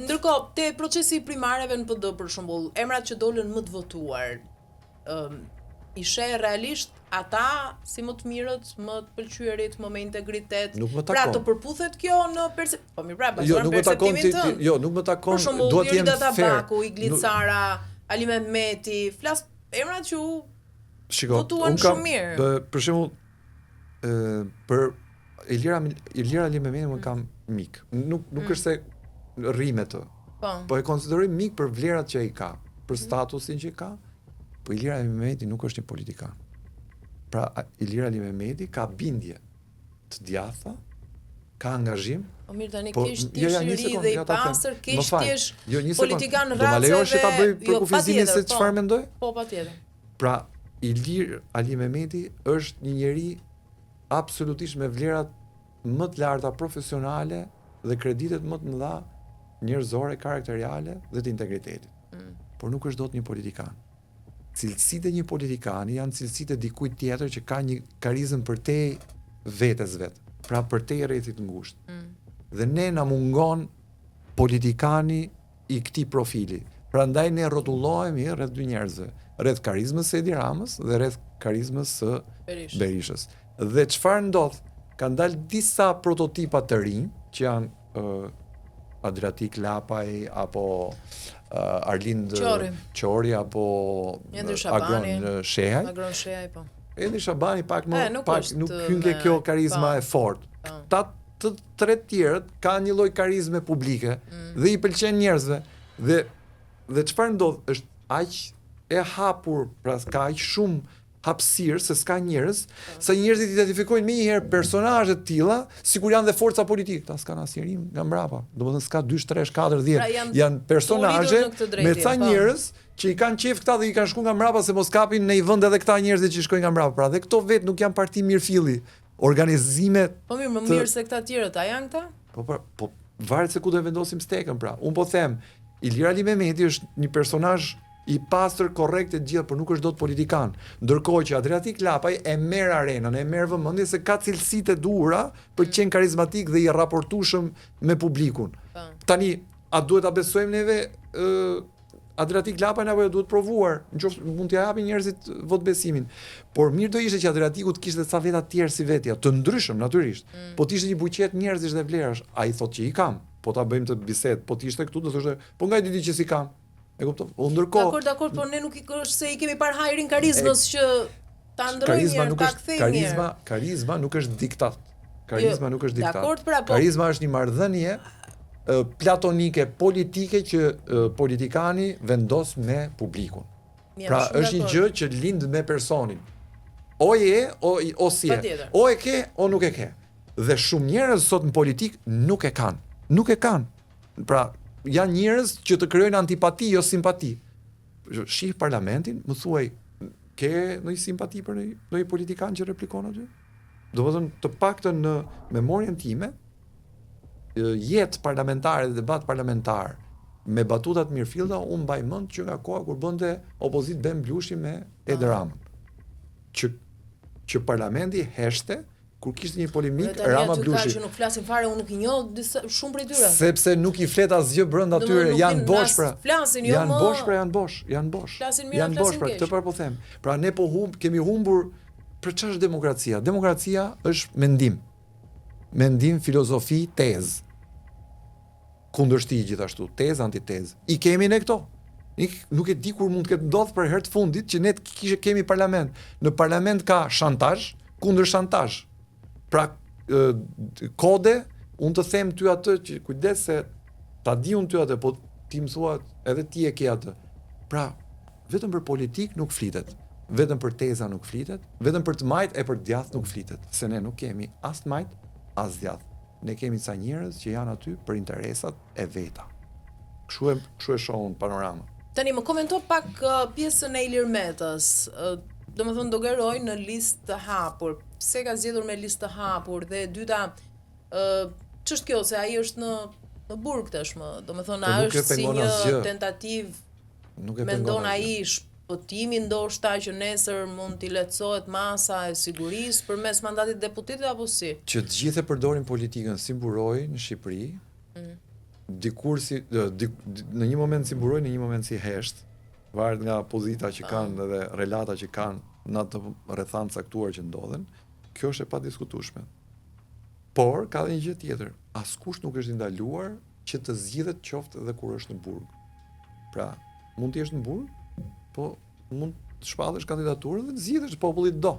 Ndërkohë, te procesi i primareve në PD për shembull, emrat që dolën më të votuar, i sheh realisht ata si më të mirët, më të pëlqyerit, më me integritet. Pra të përputhet kjo në po mirë, pra perceptimin tënd. Jo, nuk më takon, duhet të jem fair. Baku, Iglit Sara, Ali Mehmeti, flas emrat që votuan shumë mirë. Për shembull, për Ilira Ali Mehmeti më kam mik. Nuk është se rrime të. Po e konsideroj mik për vlerat që ai ka, për statusin që ka. Po Ilira Ali Mehmeti nuk është një politikan. Pra Ilira Ali Mehmeti ka bindje të djatha, ka angazhim. Po mirë tani kish ti shiri dhe i pastër, kish ti politikan rracë. Do ma lejosh ta bëj për kufizimin se çfarë mendoj? Po patjetër. Pra Ilir Ali Mehmeti është një njeri absolutisht me vlerat më të larta profesionale dhe kreditet më të mëdha njerëzore, karakteriale dhe të integritetit. Por nuk është dot një politikan. Cilësitë e një politikani janë cilësitë e dikujt tjetër që ka një karizëm përtej vetes vet, pra përtej rrethit ngushtë. Dhe ne na mungon politikani i këtij profili. Prandaj ne rrotullohemi rreth dy njerëzve, rreth karizmës së Edi Ramës dhe rreth karizmës së Berishës. Dhe çfarë ndodh? Kanë dalë disa prototipa të rinj që janë Adriatik Lapaj apo Arlind Qori apo Agron Shehaj. Po. Edi Shabani pak nuk hyn ke kjo karizma e fortë. Ta të tre tjerët kanë një lloj karizme publike dhe i pëlqen njerëzve dhe çfarë ndodh është aq e hapur, pra ka aq shumë hapësirë se s'ka njerëz, sa njerëzit identifikojnë menjëherë personazhe të tilla, sikur janë dhe forca politike. Ta s'kan asnjëri nga mbrapa. Domethënë s'ka 2, 3, 4, 10. Janë personazhe me ca njerëz që i kanë qef këta dhe i kanë shku nga mbrapa se mos kapin në një vend edhe këta njerëzit që shkojnë nga mbrapa. Pra dhe këto vetë nuk janë parti mirëfilli. Organizime. Po mirë, më mirë se këta tjerët, a janë këta? Po varet se ku do e vendosim stekën pra. Unë po them, Ilir Ali Mehmeti është një personazh i pastër, korrekt e gjithë, por nuk është dot politikan. Ndërkohë që Adriatik Lapaj e merr arenën, e merr vëmendje se ka cilësitë e duhura për të qenë karizmatik dhe i raportueshëm me publikun. Tani, a duhet ta besojmë neve Adriatik Lapajn apo duhet provuar? Nëse mund t'ia japin njerëzit votbesimin. Por mirë do ishte që Adriatiku të kishte ca veta të tjerë si vetja, të ndryshëm natyrisht. Po të ishte një buqet njerëzish dhe vlerash, ai thotë që i kam. Po ta bëjmë të bisedë, po të ishte këtu do thoshte, po nga i di që si kam. E kupton? Ndërkohë. Dakor, por ne nuk është se i kemi parë hajrin karizmës që ta ndrojmë, ta kthejmë. Karizma nuk është diktat. Karizma nuk është diktat. Dakor, pra po. Karizma është një marrëdhënie platonike politike që politikani vendos me publikun. Pra është një gjë që lind me personin. O je, o si je. O e ke, o nuk e ke. Dhe shumë njerëz sot në politik nuk e kanë. Nuk e kanë. Pra, janë njerëz që të krijojnë antipati, jo simpati. Shih parlamentin, më thuaj, ke ndonjë simpati për ndonjë politikan që replikon aty? Domethënë, të paktën në memorien time, jetë parlamentare dhe debat parlamentar me batutat mirëfillda, unë mbaj mend që nga koha kur bënte opozit Ben Blushi me Edi Ramën. Që parlamenti heshte kur kishte një polemik Rama Blushi. Që nuk flasin fare, unë nuk i njoh shumë prej tyre. Sepse nuk i flet asgjë brenda tyre, janë bosh pra. Flasin, janë bosh. Flasin mirë, janë bosh pra, këtë po them. Pra ne kemi humbur për ç'është demokracia? Demokracia është mendim. Mendim, filozofi, tezë. Kundërshti gjithashtu, tezë, antitezë. I kemi ne këto. Nuk e di kur mund të ketë ndodhur për herë të fundit që ne kemi parlament. Në parlament ka shantazh kundër shantazh. Pra kode, unë të them ty atë që kujdes se ta di unë ty atë, po ti më thua edhe ti e ke atë. Pra, vetëm për politik nuk flitet. Vetëm për teza nuk flitet, vetëm për të majt e për djath nuk flitet, se ne nuk kemi as të majt, as djath. Ne kemi ca njerëz që janë aty për interesat e veta. Kështu e shohun panorama. Tani më komento pak pjesën e Ilir Metës. Domethënë do garoj në listë të hapur. Pse ka zgjedhur me listë të hapur dhe e dyta, ç'është kjo se ai është në burg tashmë. Domethënë a është si një tentativë, mendon ai shpëtimi ndoshta që nesër mund t'i lehtësohet masa e sigurisë përmes mandatit deputetit apo si? Që të gjithë e përdorin politikën si buroj në Shqipëri. Dikur në një moment si buroj, në një moment si hesht, varet nga pozita që kanë dhe relata që kanë në atë rrethan caktuar që ndodhen. Kjo është e padiskutueshme. Por ka edhe një gjë tjetër. Askush nuk është ndaluar që të zgjidhet qoftë edhe kur është në burg. Pra, mund të jesh në burg, po mund të shpallësh kandidaturën dhe të zgjidhesh populli do.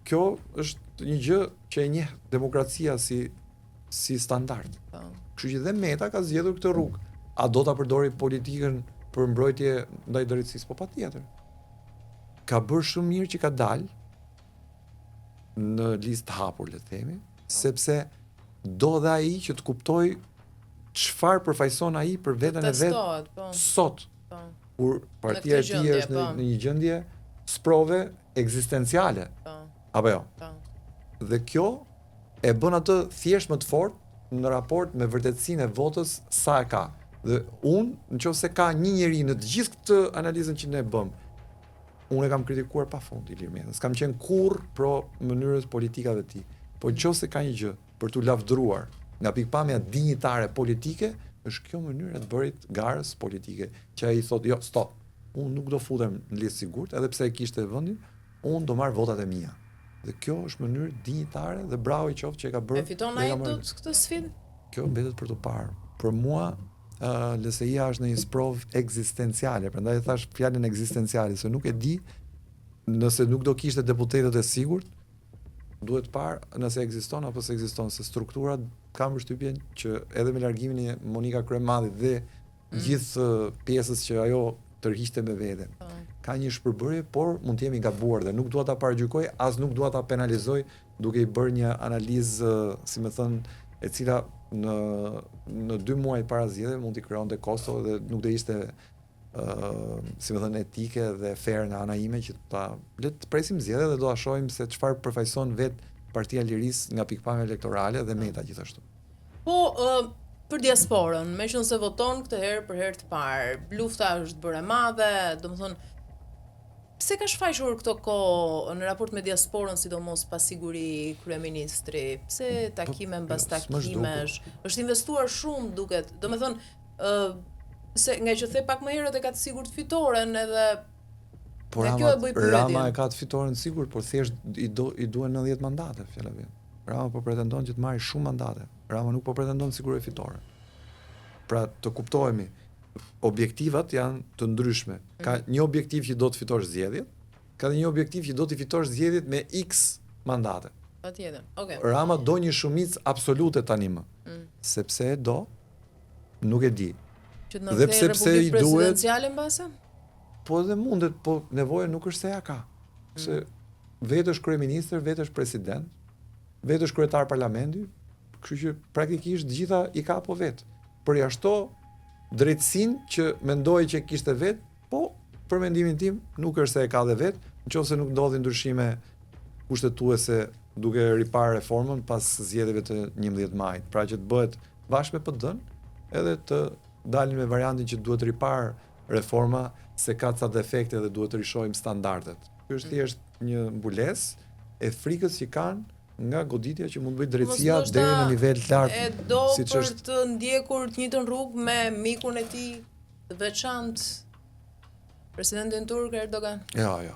Kjo është një gjë që e njeh demokracia si standard. Kështu që dhe Meta ka zgjedhur këtë rrugë. A do ta përdori politikën për mbrojtje ndaj drejtësisë? Po patjetër. Ka bërë shumë mirë që ka dalë në listë hapur, le të themi, sepse do dhe ai që të kuptoj çfarë përfaqëson ai për veten e vet sot. Kur partia e tij është në një gjendje sprove ekzistenciale. Apo jo. Dhe kjo e bën atë thjesht më të fortë në raport me vërtetësinë e votës sa e ka. Dhe unë, nëse ka një njeri në të gjithë këtë analizën që ne bëm, unë e kam kritikuar pafund Ilir Metën. S'kam qenë kurrë pro mënyrës politikave të tij. Po nëse ka një gjë për t'u lavdëruar nga pikpamja dinjitare politike, është kjo mënyrë e të bërit garës politike, që ai thotë, jo, stop. Unë nuk do futem në listë sigurt, edhe pse e kishte vendin, unë do marr votat e mia. Dhe kjo është mënyrë dinjitare dhe bravo i qoftë që e ka bërë. E fiton ai këtë sfidë? Kjo mbetet për të parë. Për mua, LSI-a është në një sprov ekzistenciale, prandaj e thash fjalën ekzistenciale, se nuk e di nëse nuk do kishte deputetët e sigurt, duhet parë nëse ekziston apo se ekziston, se strukturat kam përshtypjen që edhe me largimin e Monika Kryemadit dhe gjithë pjesës që ajo tërhiqte me vete. Ka një shpërbërje, por mund të jemi gabuar dhe nuk dua ta paragjykoj, as nuk dua ta penalizoj duke i bërë një analizë, si më thënë, e cila në 2 muaj para zgjedhjeve mund t'i krijonte kosto dhe nuk do ishte si më thënë etike dhe fair nga ana ime që le të presim zgjedhjet dhe do ta shohim se çfarë përfaqëson vet Partia e Lirisë nga pikpamja elektorale dhe Meta gjithashtu. Po për diasporën, meqense voton këtë herë për herë të parë, lufta është bërë e madhe, domethënë pse ka shfaqur këto kohë në raport me diasporën, sidomos pas siguri kryeministri? Pse takime mbas takimesh? Është investuar shumë, duket. Domethënë, se nga që the pak më herët e ka të sigurt fitoren edhe por Rama e ka të fitoren sigurt, por thjesht i duhen 90 mandate, fjala vet. Rama po pretendon që të marrë shumë mandate. Rama nuk po pretendon siguri fitore. Pra të kuptohemi, objektivat janë të ndryshme. Ka një objektiv që do të fitosh zgjedhjet, ka dhe një objektiv që do të fitosh zgjedhjet me X mandate. Patjetër. Okej. Rama do një shumicë absolute tani më. Sepse e do, nuk e di. Dhe pse i duhet presidenciale mbase? Po dhe mundet, po nevoja nuk është se ja ka. Se vetë është kryeministër, vetë është president, vetë është kryetar parlamenti, kështu që praktikisht gjitha i ka po vet. Përjashto drejtësinë që mendoi që kishte vet, po për mendimin tim nuk është se e ka dhe vet, nëse nuk ndodhin ndryshime kushtetuese duke ripar reformën pas zgjedhjeve të 11 majit. Pra që të bëhet bashkë me PD-n, edhe të dalin me variantin që duhet ripar reforma se ka ca defekte dhe duhet të rishohim standardet. Ky është thjesht një mbulesë e frikës që kanë nga goditja që mund bëj drejtësia deri në nivel të lartë. E do për të ndjekur të njëjtën rrugë me mikun e tij të veçantë, presidentin turk Erdogan. Jo.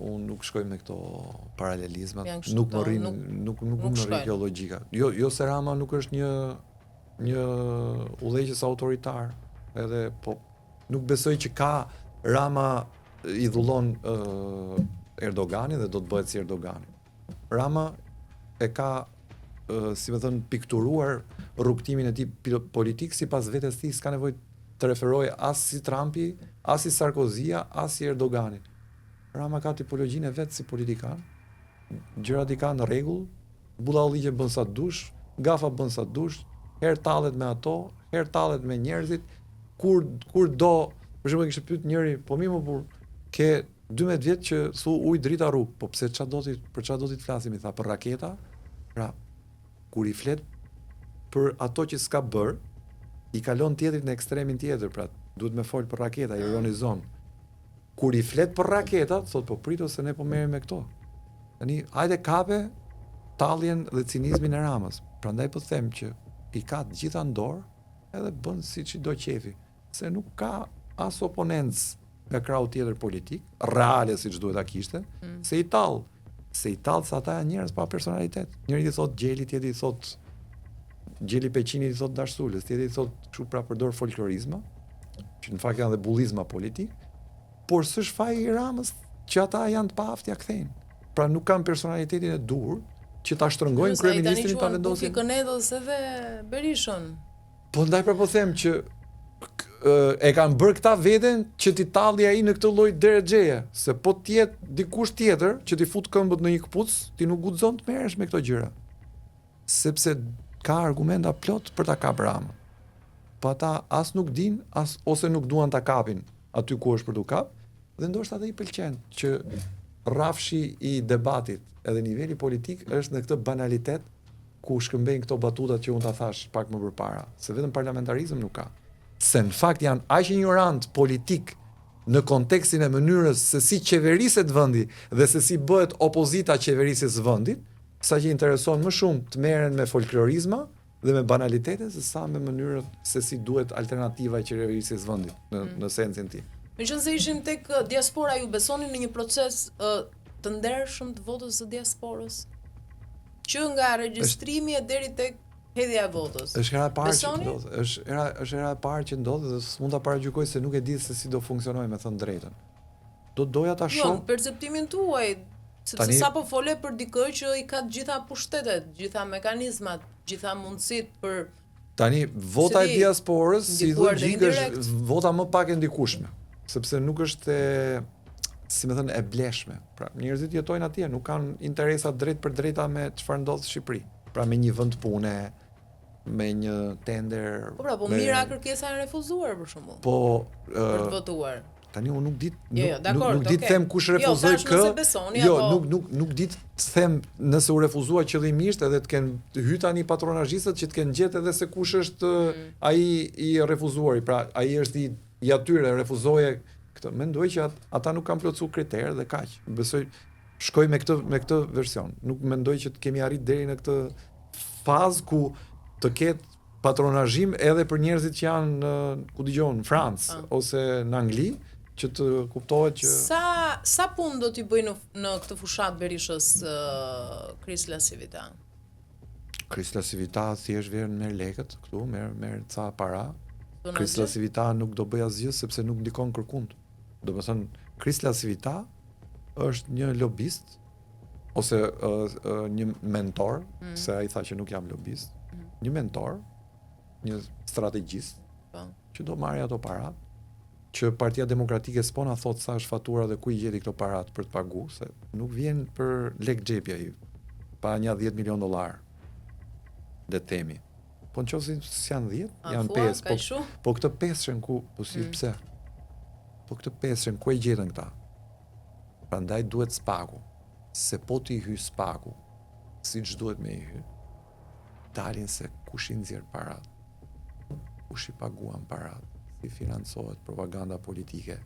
Unë nuk shkoj me këto paralelizmat. Nuk më rrin, nuk më rrin kjo logjika. Jo se Rama nuk është një udhëheqës autoritar, edhe po nuk besoj që ka Rama i dhullon Erdoganin dhe do të bëhet si Erdogani. Rama e ka, si më thënë, pikturuar rrugtimin e tij politik sipas vetes tij, s'ka nevojë të referojë as si Trumpi, as si Sarkozia, as si Erdogani. Rama ka tipologjinë e vet si politikan. Gjërat i ka në rregull, bullalliqe bën sa dush, gafa bën sa dush, herë tallet me ato, herë tallet me njerëzit, kur do, për shembull kishte pyet njëri, po mi më burr, ke 12 vjet që thu ujë drita rrugë, po pse për çfarë do ti të flasim, i tha për raketa. Pra, kur i flet për ato që s'ka bër, i kalon tjetrit në ekstremin tjetër, pra duhet me fol për raketa, ironizon. Kur i flet për raketat, thot po prito se ne po merrem me këto. Tani, hajde kape talljen dhe cinizmin e Ramës. Prandaj po them që i ka të gjitha në dorë, edhe bën siç i do qefi, se nuk ka as oponencë nga krau tjetër politik, reale siç duhet ta kishte, se i tall se ata janë njerëz pa personalitet. Njëri i thot Gjeli, tjetri i thot Gjeli Peqini, i thot Dashsulës, tjetri i thot kështu pra përdor folklorizma, që në fakt janë dhe bullizma politik, por s'është faji i Ramës që ata janë të paaft ja kthejnë. Pra nuk kanë personalitetin e dur që ta shtrëngojnë kryeministrin ta vendosin. Kënedhës edhe Berishën. Po ndaj pra po them që e kanë bërë këta veten që ti talli ai në këtë lloj drejtxheje, se po të jetë dikush tjetër që ti fut këmbët në një kpuc, ti nuk guxon të merresh me këto gjëra. Sepse ka argumenta plot për ta kapur Ramën. Po ata as nuk din, ose nuk duan ta kapin aty ku është për tu kap, dhe ndoshta ata i pëlqen që rrafshi i debatit edhe niveli politik është në këtë banalitet ku shkëmbejnë këto batutat që unë ta thash pak më përpara, se vetëm parlamentarizëm nuk ka. Se në fakt janë aq ignorant politik në kontekstin e mënyrës se si qeveriset vendi dhe se si bëhet opozita qeverisjes vendit, sa që intereson më shumë të merren me folklorizma dhe me banalitete se sa me mënyrën se si duhet alternativa e qeverisjes vendit në sensin tim. Meqense ishim tek diaspora, ju besoni në një proces të ndershëm të votës së diasporës? Që nga regjistrimi deri tek hedhja e votës. Është era e parë që ndodh. Është era e parë që ndodh dhe s'mund ta paragjykoj se nuk e di se si do funksionojë, me thënë drejtën. Doja ta shoh. Jo, perceptimin tuaj, sepse sapo fole për dikë që i ka të gjitha pushtetet, të gjitha mekanizmat, të gjitha mundësitë për tani vota e diasporës si logjik është vota më pak e ndikueshme, sepse nuk është si më thënë e bleshme. Pra njerëzit jetojnë atje, nuk kanë interesa drejt për drejta me çfarë ndodh në Shqipëri. Pra me një vend pune, me një tender. Po mira kërkesa e refuzuar për shembull. Po për të votuar. Tani unë nuk di nuk di të them kush refuzoi kë. Nuk di të them nëse u refuzua qëllimisht edhe të kenë hy tani patronazhistët që të kenë gjetë edhe se kush është ai i refuzuari. Pra ai është i atyre refuzoje këtë. Mendoj që ata nuk kanë plotësuar kriterë dhe kaq. Besoj shkoj me këtë version. Nuk mendoj që të kemi arrit deri në këtë fazë ku të ketë patronazhim edhe për njerëzit që janë ku dëgjon në Francë ose në Angli, që të kuptohet që sa punë do t'i bëj në këtë fushat Berishës Krisla Civita? Krisla Civita thjesht vjen merr lekët këtu, merr ca para. Krisla Civita nuk do bëj asgjë sepse nuk ndikon kërkund. Domethënë Krisla Civita është një lobist ose një mentor, se ai tha që nuk jam lobist, një mentor, një strategjist që do marrë ato parat, që Partia Demokratike s'po na thot sa është fatura dhe ku i gjeti këto parat për të paguar, se nuk vjen për lek xhepi ai, pa një $10 milion. le të themi. Po nëse janë 10, janë thua, 5, kaq shumë? po këtë 5 ku, po si pse? Po këtë 5 ku e gjetën këta? Prandaj duhet spaku. Se po t'i hy spaku, siç duhet me i hy, dalin se kush i nxjerr parat, kush i paguan parat, si financohet propaganda politike,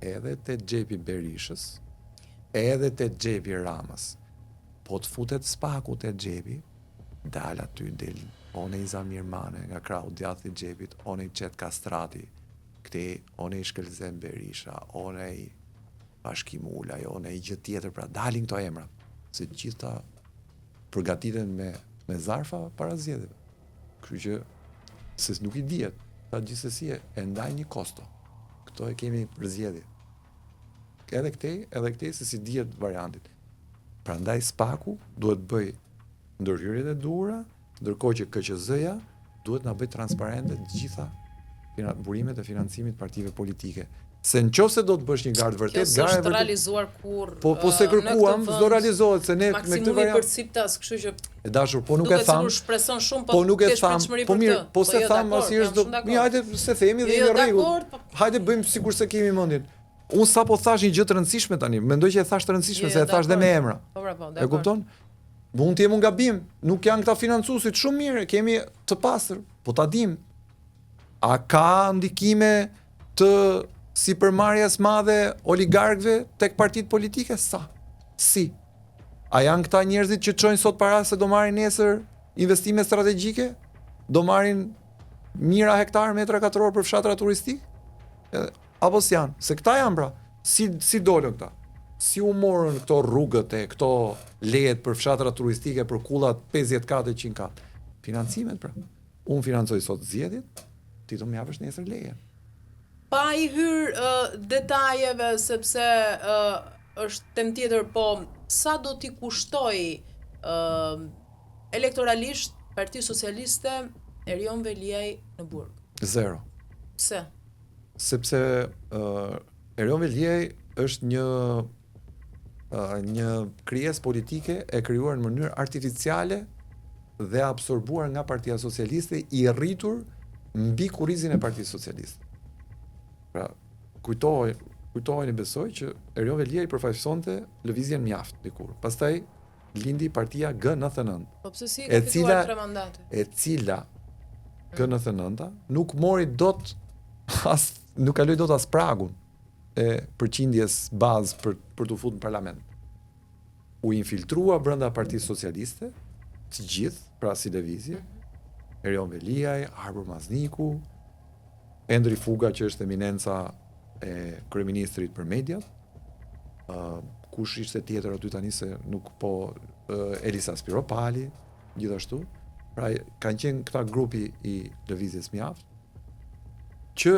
edhe te xhepi Berishës, edhe te xhepi Ramës. Po të futet spaku te xhepi, dal aty del one i Zamir Mane nga krau djathi i xhepit, one i Qet Kastrati, këtej one i Shkëlzem Berisha, one i Bashkimulaj, one i gjë tjetër, pra dalin këto emra, se gjitha përgatiten me zarfa para zgjedhjeve. Kështu që se nuk i dihet, ta gjithsesi e ndaj një kosto. Këto e kemi për zgjedhje. Edhe këtej se si dihet variantit. Prandaj spaku duhet bëj ndërhyrjet e duhura, ndërkohë që KQZ-ja duhet na bëj transparente të gjitha burimet e financimit partive politike. Se nëse do të bësh një garë vërtet, garë vërtet realizuar kur po se kërkuam, s'do realizohet se ne me këtë variant. Maksimumi përciptas, kështu që e dashur, po nuk e tham. Duket shpreson shumë, po nuk e tham. Po mirë, po se jo, tham asnjëherë do. Mi hajde se themi dhe në rregull. Hajde bëjmë sikur se kemi mendjen. Unë sapo thash një gjë të rëndësishme tani, mendoj që e thash të rëndësishme se e thash dhe me emra. Po, e kupton? Mund të jem un gabim, nuk janë këta financuesit shumë mirë, kemi të pastër, po ta dim. A ka ndikime të sipërmarrjes madhe oligarkëve tek partitë politike? Sa? Si? A janë këta njerëzit që çojnë sot para se do marrin nesër investime strategjike? Do marrin mijëra hektar metra katror për fshatra turistik? Apo si janë? Se këta janë pra. Si dolën këta? Si u morën këto rrugët e këto lejet për fshatra turistike, për kullat 50 katë, 100 katë? Financimet pra. Unë financoj sot zgjedhjet, ti do më japësh nesër lejen. Pa i hyrë detajeve, sepse është temë tjetër, po sa do t'i kushtoj elektoralisht Partia Socialiste Erion Veliaj në burg? 0. Pse? Sepse Erion Veliaj është një krijesë politike e krijuar në mënyrë artificiale dhe absorbuar nga Partia Socialiste, i rritur mbi kurrizin e Partisë Socialiste. Pra, kujtoheni besoj që Erion Veliaj përfaqësonte lëvizjen mjaft dikur. Pastaj lindi partia G99. Po pse si ka fituar 3 mandate? E cila G99 nuk mori dot nuk kaloi dot as pragun e përqindjes bazë për të futur në parlament. U infiltrua brenda Partisë Socialiste, të gjithë, pra si lëvizje, Erion Veliaj, Arbër Mazniku, Endri Fuga që është eminenca e kryeministrit për mediat, kush ishte tjetër aty tani se nuk po, Elisa Spiropali, gjithashtu, pra kanë qenë këta grupi i lëvizjes mjaft, që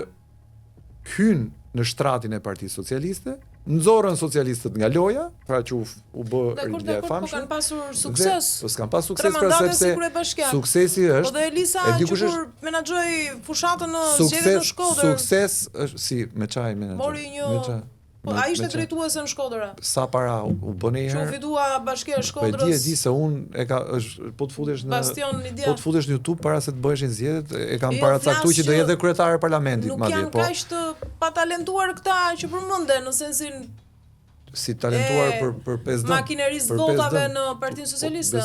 hynë në shtratin e Partisë Socialiste, nxorën socialistët nga loja, pra që u bë rinjë e famshme. Po kanë pasur sukses. Po s'kan pas sukses pra sepse suksesi është. Po dhe Elisa që kur menaxhoi fushatën në zgjedhjet në Shkodër. Sukses është si me çaj menaxhoi. Mori një. Po ai ishte drejtuese në Shkodër. Sa para u bën një herë. Që fitua Bashkia e Shkodrës. Po e di se unë po të futesh në YouTube para se të bëheshin zgjedhjet, e kam paracaktuar që do jetë kryetare e parlamentit madje, po. Nuk janë kaq të patalentuar këta që përmenden në sensin si talentuar për PSD. Makinerisë votave në Partinë Socialiste.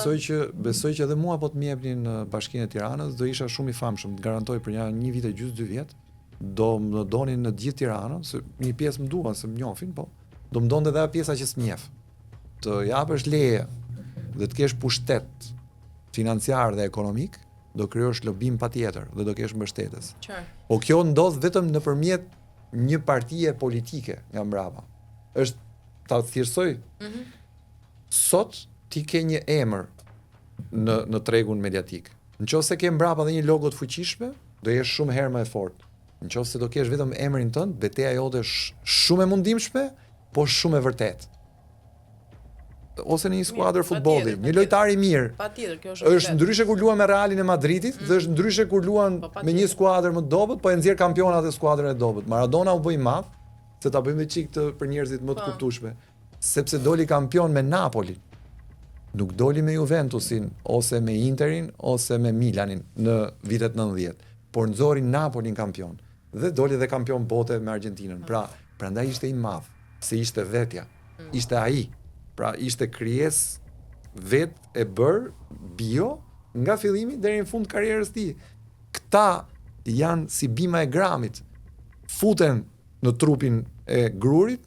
Besoj që edhe mua po të më jepnin në Bashkinë e Tiranës, do isha shumë i famshëm, të garantoj për një vit e gjysmë 2 vjet. Do më donin në gjithë Tiranën, se një pjesë më duan, se më njohin, po do më donte edhe pjesa që s'mjef. Të japësh leje dhe të kesh pushtet financiar dhe ekonomik, do krijosh lobim patjetër dhe do kesh mbështetës. Po kjo ndodh vetëm nëpërmjet një partie politike nga mbrapa. Është ta thjeshtoj. Sot ti ke një emër në tregun mediatik. Nëse ke mbrapa dhe një logo të fuqishme, do jesh shumë herë më e fortë. Nëse do kesh vetëm emrin tënd, betejë jote është shumë e mundimshme, po shumë e vërtetë. Ose në një skuadër futbolli, një lojtar i mirë. Patjetër, kjo është. Është ndryshe kur luan me Realin e Madridit, dhe është ndryshe kur luan me një skuadër më të dobët, po e nxjerr kampionat e skuadrën e dobët. Maradona u bë i madh, se ta bëjmë çik për njerëzit më të kuptueshme, sepse doli kampion me Napoli. Nuk doli me Juventusin, ose me Interin, ose me Milanin në vitet 90, por nxori Napolin kampion. Dhe doli dhe kampion bote me Argentinën. Pra, prandaj ishte i madh, se ishte vetja. Ishte ai. Pra, ishte krijesë vet e bër bio nga fillimi deri në fund të karrierës tij. Këta janë si bima e gramit. Futen në trupin e grurit,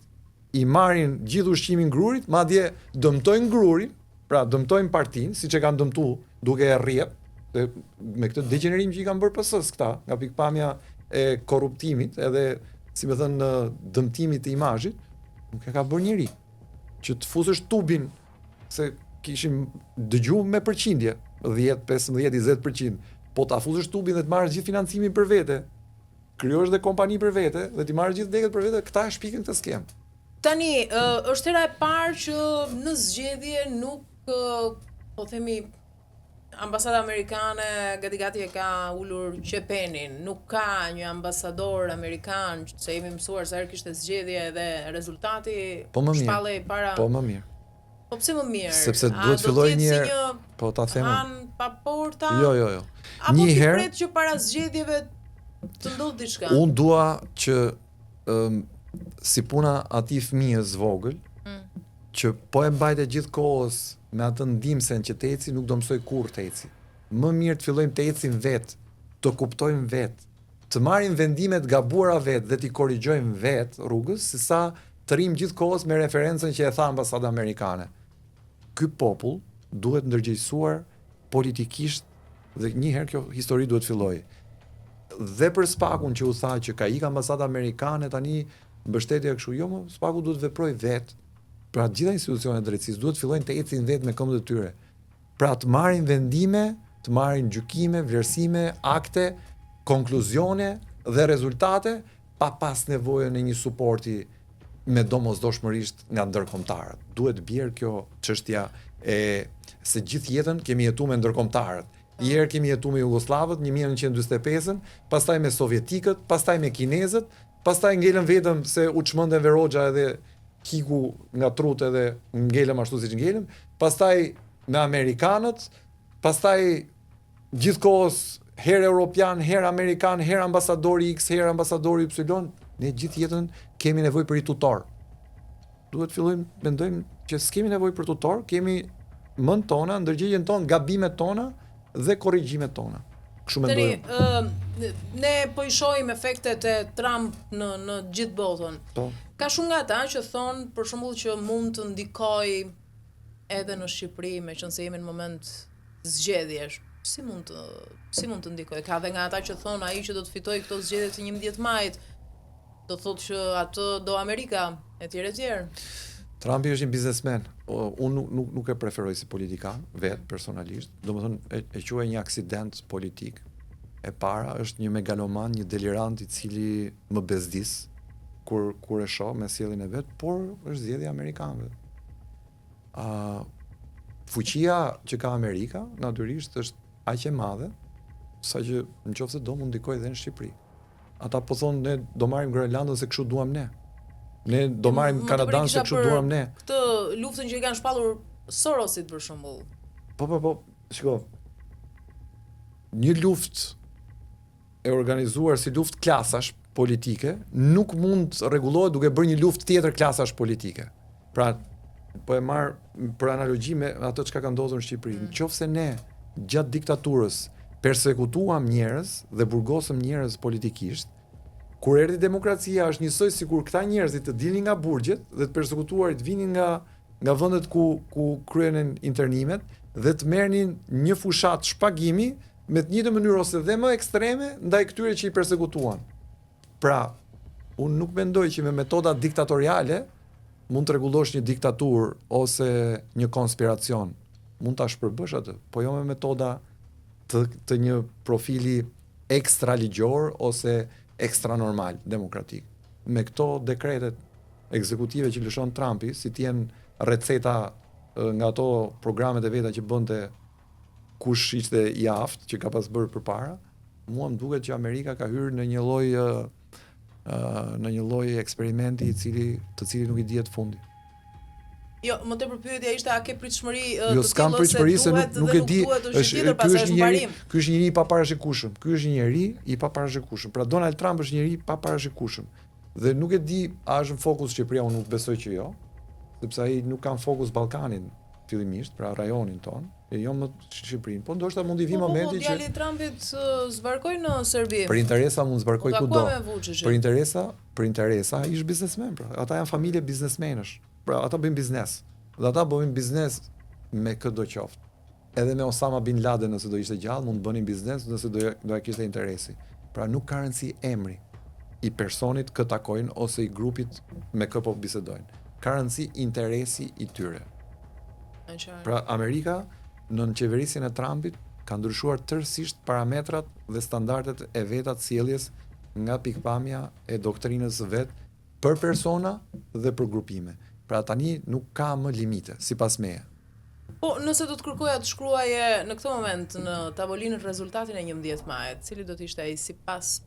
i marrin gjithë ushqimin grurit, madje dëmtojnë grurin, pra dëmtojnë partinë, siç e kanë dëmtu duke e rrjep, dhe me këtë degenerim që i kanë bërë PS-s këta, nga pikpamja e korruptimit edhe, si më thënë, dëmtimit të imazhit, nuk e ka bërë njëri. Që të fusësh tubin, se kishim dëgjuar me përqindje, 10, 15, 20%, po ta fusësh tubin dhe të marrësh gjithë financimin për vete, krijosh dhe kompani për vete dhe ti marrësh gjithë lekët për vete, këta e shpikën këtë skem. Tani, është hera e parë që në zgjedhje nuk, po themi, ambasada amerikane gati e ka ulur qepenin, nuk ka një ambasador amerikan, se jemi mësuar se herë kishte zgjedhje dhe rezultati shpallej para. Po më mirë. Po pse më mirë? Sepse duhet filloj një po ta them. Pa porta? Jo. Apo një herë pret që para zgjedhjeve të ndodh diçka. Unë dua që si puna atij fëmijës vogël, që po e mbajte gjithkohës me atë ndimsen që të eci, nuk do mësoj kurrë të eci. Më mirë të fillojmë të ecim vet, të kuptojmë vet, të marrim vendimet gabuara vet dhe t'i korrigjojmë vet rrugës, sesa të rrim gjithkohës me referencën që e tha ambasada amerikane. Ky popull duhet ndërgjegjësuar politikisht dhe një herë kjo histori duhet fillojë. Dhe për Spakun që u tha që ka ikë ambasada amerikane tani mbështetja kështu, jo, Spaku duhet veproj vet. Pra gjitha institucionet e drejtësisë duhet fillojnë të ecin vet me këmbët e tyre. Pra të marrin vendime, të marrin gjykime, vlerësime, akte, konkluzione dhe rezultate pa pas nevojën e një suporti me domosdoshmërisht nga ndërkombëtarët. Duhet bjerë kjo çështja e se gjithë jetën kemi jetuar me ndërkombëtarët. Një herë kemi jetuar me Jugosllavët 1945-ën, pastaj me sovjetikët, pastaj me kinezët, pastaj ngelën vetëm se u çmenden Veroxha edhe kiku nga trut edhe ngelëm ashtu siç ngelëm, pastaj me amerikanët, pastaj gjithkohës herë europian, herë amerikan, herë ambasadori X, herë ambasadori Y, ne gjithë jetën kemi nevojë për i tutor. Duhet fillojmë mendojmë që s'kemi nevojë për tutor, kemi mend tona, ndërgjegjen tonë, gabimet tona dhe korrigjimet tona. Kështu mendoj. Ne po i shohim efektet e Trump në gjithë botën. Po. Ka shumë nga ata që thonë për shembull që mund të ndikojë edhe në Shqipëri, meqense jemi në moment zgjedhjesh. Si mund të ndikojë? Ka edhe nga ata që thonë ai që do të fitojë këto zgjedhje të 11 majit, do thotë që atë do Amerika, etj. Trumpi është një biznesmen. Unë nuk e preferoj si politikan, vetë personalisht. Domethënë e quaj një aksident politik. E para është një megaloman, një delirant i cili më bezdis kur e shoh me sjelljen e vet, por është zgjedhja e amerikanëve. Fuqia që ka Amerika natyrisht është aq e madhe sa që nëse do mund ndikojë edhe në Shqipëri. Ata po thonë ne do marrim Groenlandën se kështu duam ne. Ne do marrim Kanadan se kështu duam ne. Këtë luftën që i kanë shpallur Sorosit për shembull. Po, shiko. Një luftë e organizuar si luftë klasash politike nuk mund rregullohet duke bërë një luftë tjetër klasash politike. Pra, po e marr për analogji me ato çka ka ndodhur në Shqipëri. Nëse ne gjatë diktaturës persekutuam njerëz dhe burgosëm njerëz politikisht, kur erdhi demokracia është njësoj sikur këta njerëzit të dilnin nga burgjet dhe të persekutuarit vinin nga vendet ku kryenen internimet dhe të merrnin një fushat shpagimi me të njëjtën mënyrë ose dhe më ekstreme ndaj këtyre që i persekutuan. Pra, unë nuk mendoj që me metoda diktatoriale mund të rregullosh një diktaturë ose një konspiracion. Mund ta shpërbësh atë, po jo me metoda të një profili ekstra ligjor ose ekstra normal, demokratik. Me këto dekretet ekzekutive që lëshon Trumpi, si t'jen receta nga ato programet e veta që bënte kush ishte i aftë që ka pas bërë përpara, mua më duket që Amerika ka hyrë në një lloj eksperimenti të cili nuk i dihet fundi. Jo, më tepër pyetja ishte a ke pritshmëri Jo, s'kam pritshmëri se nuk e di, ky është një njeri i paparashikueshëm. Ky është një njeri i paparashikueshëm. Pra Donald Trump është një njeri i paparashikueshëm. Dhe nuk e di a është në fokus Shqipëria, unë nuk besoj që jo, sepse ai nuk ka në fokus Ballkanin fillimisht, pra rajonin ton, e jo më Shqipërinë. Po ndoshta mund i vi momenti që djali i Trumpit zbarkoi në Serbi. Për interesa mund zbarkoj kudo. Për interesa ai është biznesmen, pra. Ata janë familje biznesmenësh. Pra ata bëjnë biznes. Dhe ata bëjnë biznes me çdo qoftë. Edhe me Osama bin Laden nëse do ishte gjallë, mund të bënin biznes nëse do kishte interesi. Pra nuk ka rëndësi emri i personit kë takojnë ose i grupit me kë po bisedojnë. Ka rëndësi interesi i tyre. Pra Amerika në qeverisjen e Trumpit ka ndryshuar tërësisht parametrat dhe standardet e veta të sjelljes nga pikpamja e doktrinës së vet për persona dhe për grupime. Pra tani nuk ka më limite sipas meje. Po, nëse do të kërkoja të shkruaje në këtë moment në tavolinën rezultatin e 11 majit, cili do të ishte ai sipas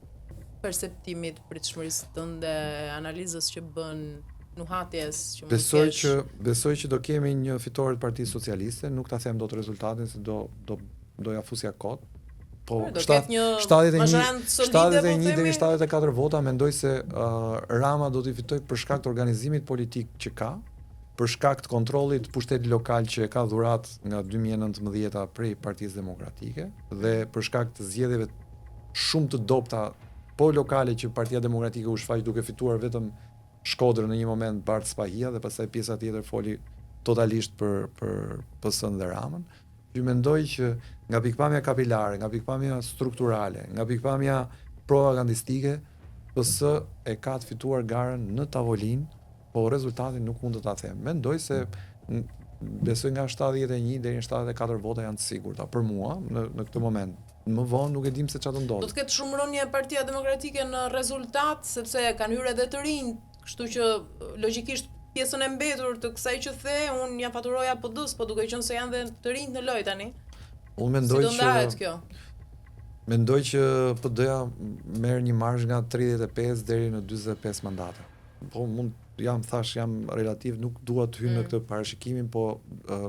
perceptimit, pritshmërisë tënde, analizës që bën, nuhatjes që Besoj që do kemi një fitore të Partisë Socialiste, nuk ta them dot rezultatin se do ja fusja kot. Po 71 deri 74 vota, mendoj se Rama do t'i fitoj për shkak të organizimit politik që ka, për shkak të kontrollit pushtetit lokal që e ka dhurat nga 2019 prej Partisë Demokratike dhe për shkak të zgjedhjeve shumë të dobta po lokale që Partia Demokratike u shfaq duke fituar vetëm Shkodrën në një moment Bart Spahia dhe pastaj pjesa tjetër foli totalisht për PS-n dhe Ramën. Ju mendoj që nga pikpamja kapilare, nga pikpamja strukturale, nga pikpamja propagandistike, PS e ka të fituar garën në tavolinë, po rezultatin nuk mund të ta them. Mendoj se besoj nga 71 deri në 74 vota janë të sigurta për mua në këtë moment. Më vonë nuk e dim se çfarë do ndodhë. Do të ketë shumë rënje Partia Demokratike në rezultat, sepse kanë hyrë edhe të rinj, kështu që logjikisht pjesën e mbetur të kësaj që the, unë jam faturoja PD-s, po duke qenë se janë dhe të rinj në lojë tani. Unë mendoj si do ndahet kjo? Mendoj që PD-ja merr një marzh nga 35 deri në 45 mandate. Po jam relativ, nuk dua të hyj në këtë parashikimin, po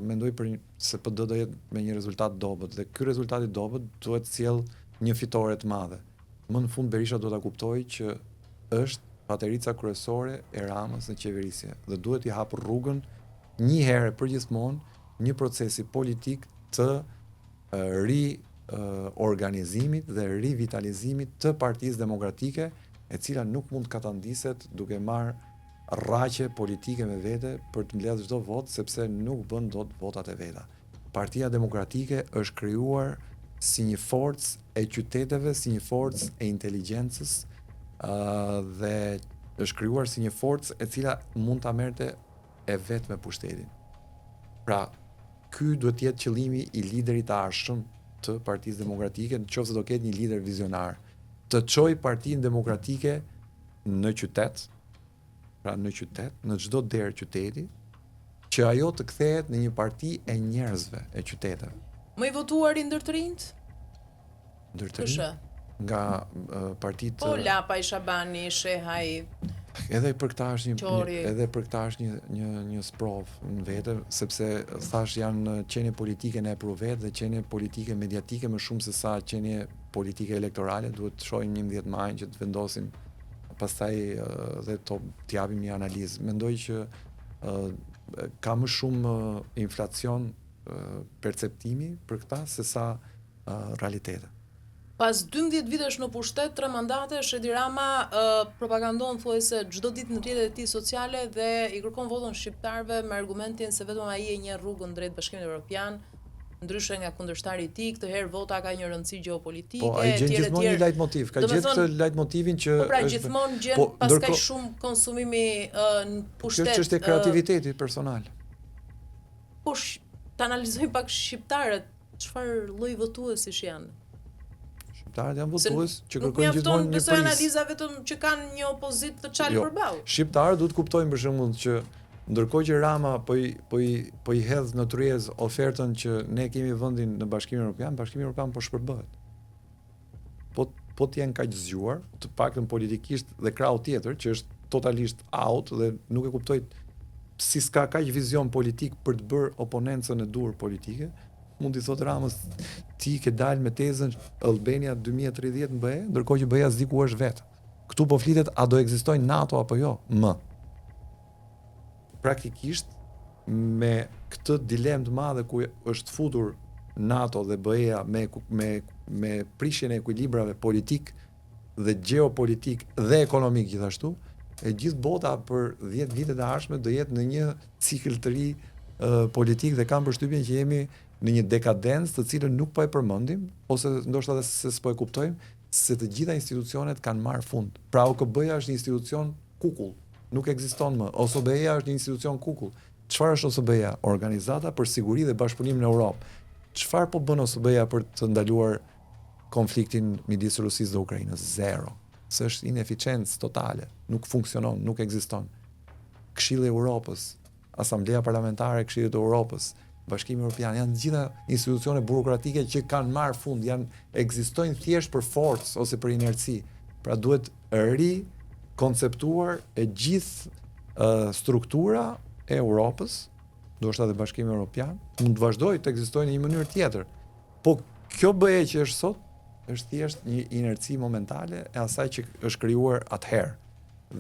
mendoj se PD do jetë me një rezultat dobët dhe ky rezultat i dobët duhet sjell një fitore të madhe. Më në fund Berisha do ta kuptojë që është paterica kryesore e Ramës në qeverisje dhe duhet i hapë rrugën një herë përgjithmonë një procesi politik të organizimit dhe rivitalizimit të Partisë Demokratike, e cila nuk mund të katandiset duke marrë rraqe politike me vete për të mbledhur çdo vot, sepse nuk bën dot votat e veta. Partia Demokratike është krijuar si një forcë e qyteteve, si një forcë e inteligjencës, dhe është krijuar si një forcë e cila mund ta merrte e vetë me pushtetin. Pra, ky duhet të jetë qëllimi i liderit të ardhshëm të Partisë Demokratike, nëse do ketë një lider vizionar, të çojë Partinë Demokratike në qytet, pra në çdo derë qyteti, që ajo të kthehet në një parti e njerëzve, e qyteteve. Më i votuari ndër të rinjt? Ndër të rinjt? Nga partitë. Po Lapa, Shabani, Shehaj. Edhe për këtë është një sprov në vete, sepse thash janë qenie politike në epruvet dhe qenie politike mediatike më shumë se sa qenie politike elektorale. Duhet të shohim 11 majin që të vendosim pastaj dhe të japim një analizë. Mendoj që ka më shumë inflacion perceptimi për këta se sa realitete. Pas 12 vitesh në pushtet, 3 mandate, Edi Rama propagandon thuajse çdo ditë në rrjetet e tij sociale dhe i kërkon votën shqiptarëve me argumentin se vetëm ai e njeh rrugën drejt Bashkimit Evropian, ndryshe nga kundërshtari i tij, këtë herë vota ka një rëndësi gjeopolitike, po ai gjen gjithmonë një leitmotiv, ka gjetë këtë leitmotivin që po pra gjithmonë gjen pas kaq shumë konsumimi në pushtet. Kjo është kreativiteti personal. Po ta analizojmë pak shqiptarët, çfarë lloj votuesish janë? Shqiptarët janë votues që kërkojnë gjithmonë një prizë. Analiza vetëm që kanë një opozitë të çalë përballë. Shqiptarët duhet kuptojnë për shembull që ndërkohë që Rama po i hedh në tryez ofertën që ne kemi vendin në Bashkimin Evropian, Bashkimi Evropian po shpërbëhet. Po të jenë kaq zgjuar, të paktën politikisht dhe krau tjetër që është totalisht out dhe nuk e kuptoj si s'ka kaq vizion politik për të bërë oponencën e dur politike, mund t'i thotë Ramës, ti ke dalë me tezën Albania 2030 në BE, ndërkohë që BE-ja s'di ku është vetë. Këtu po flitet a do ekzistojë NATO apo jo? Praktikisht me këtë dilemë të madhe ku është futur NATO dhe BE-ja me prishjen e ekuilibrave politik dhe geopolitik dhe ekonomik gjithashtu, e gjithë bota për 10 vitet e ardhshme do jetë në një cikël të ri politik dhe kam përshtypjen që jemi në një dekadencë të cilën nuk po e përmendim ose ndoshta edhe se s'po e kuptojmë se të gjitha institucionet kanë marrë fund. Pra OKB-ja është një institucion kukull, nuk ekziston më. OSBE-ja është një institucion kukull. Çfarë është OSBE-ja? Organizata për siguri dhe bashkëpunim në Europë. Çfarë po bën OSBE-ja për të ndaluar konfliktin midis Rusisë dhe Ukrainës? Zero. Se është ineficiencë totale, nuk funksionon, nuk ekziston. Këshilli i Europës, Asamblea Parlamentare e Këshillit të Europës, Bashkimi Evropian, janë gjitha institucione burokratike që kanë marrë fund, ekzistojnë thjesht për forcë ose për inerci. Pra duhet rikonceptuar e gjithë struktura e Europës, ndoshta edhe Bashkimi Evropian, mund të vazhdojë të ekzistojë në një mënyrë tjetër. Po kjo BE që është sot është thjesht një inerci momentale e asaj që është krijuar atëherë.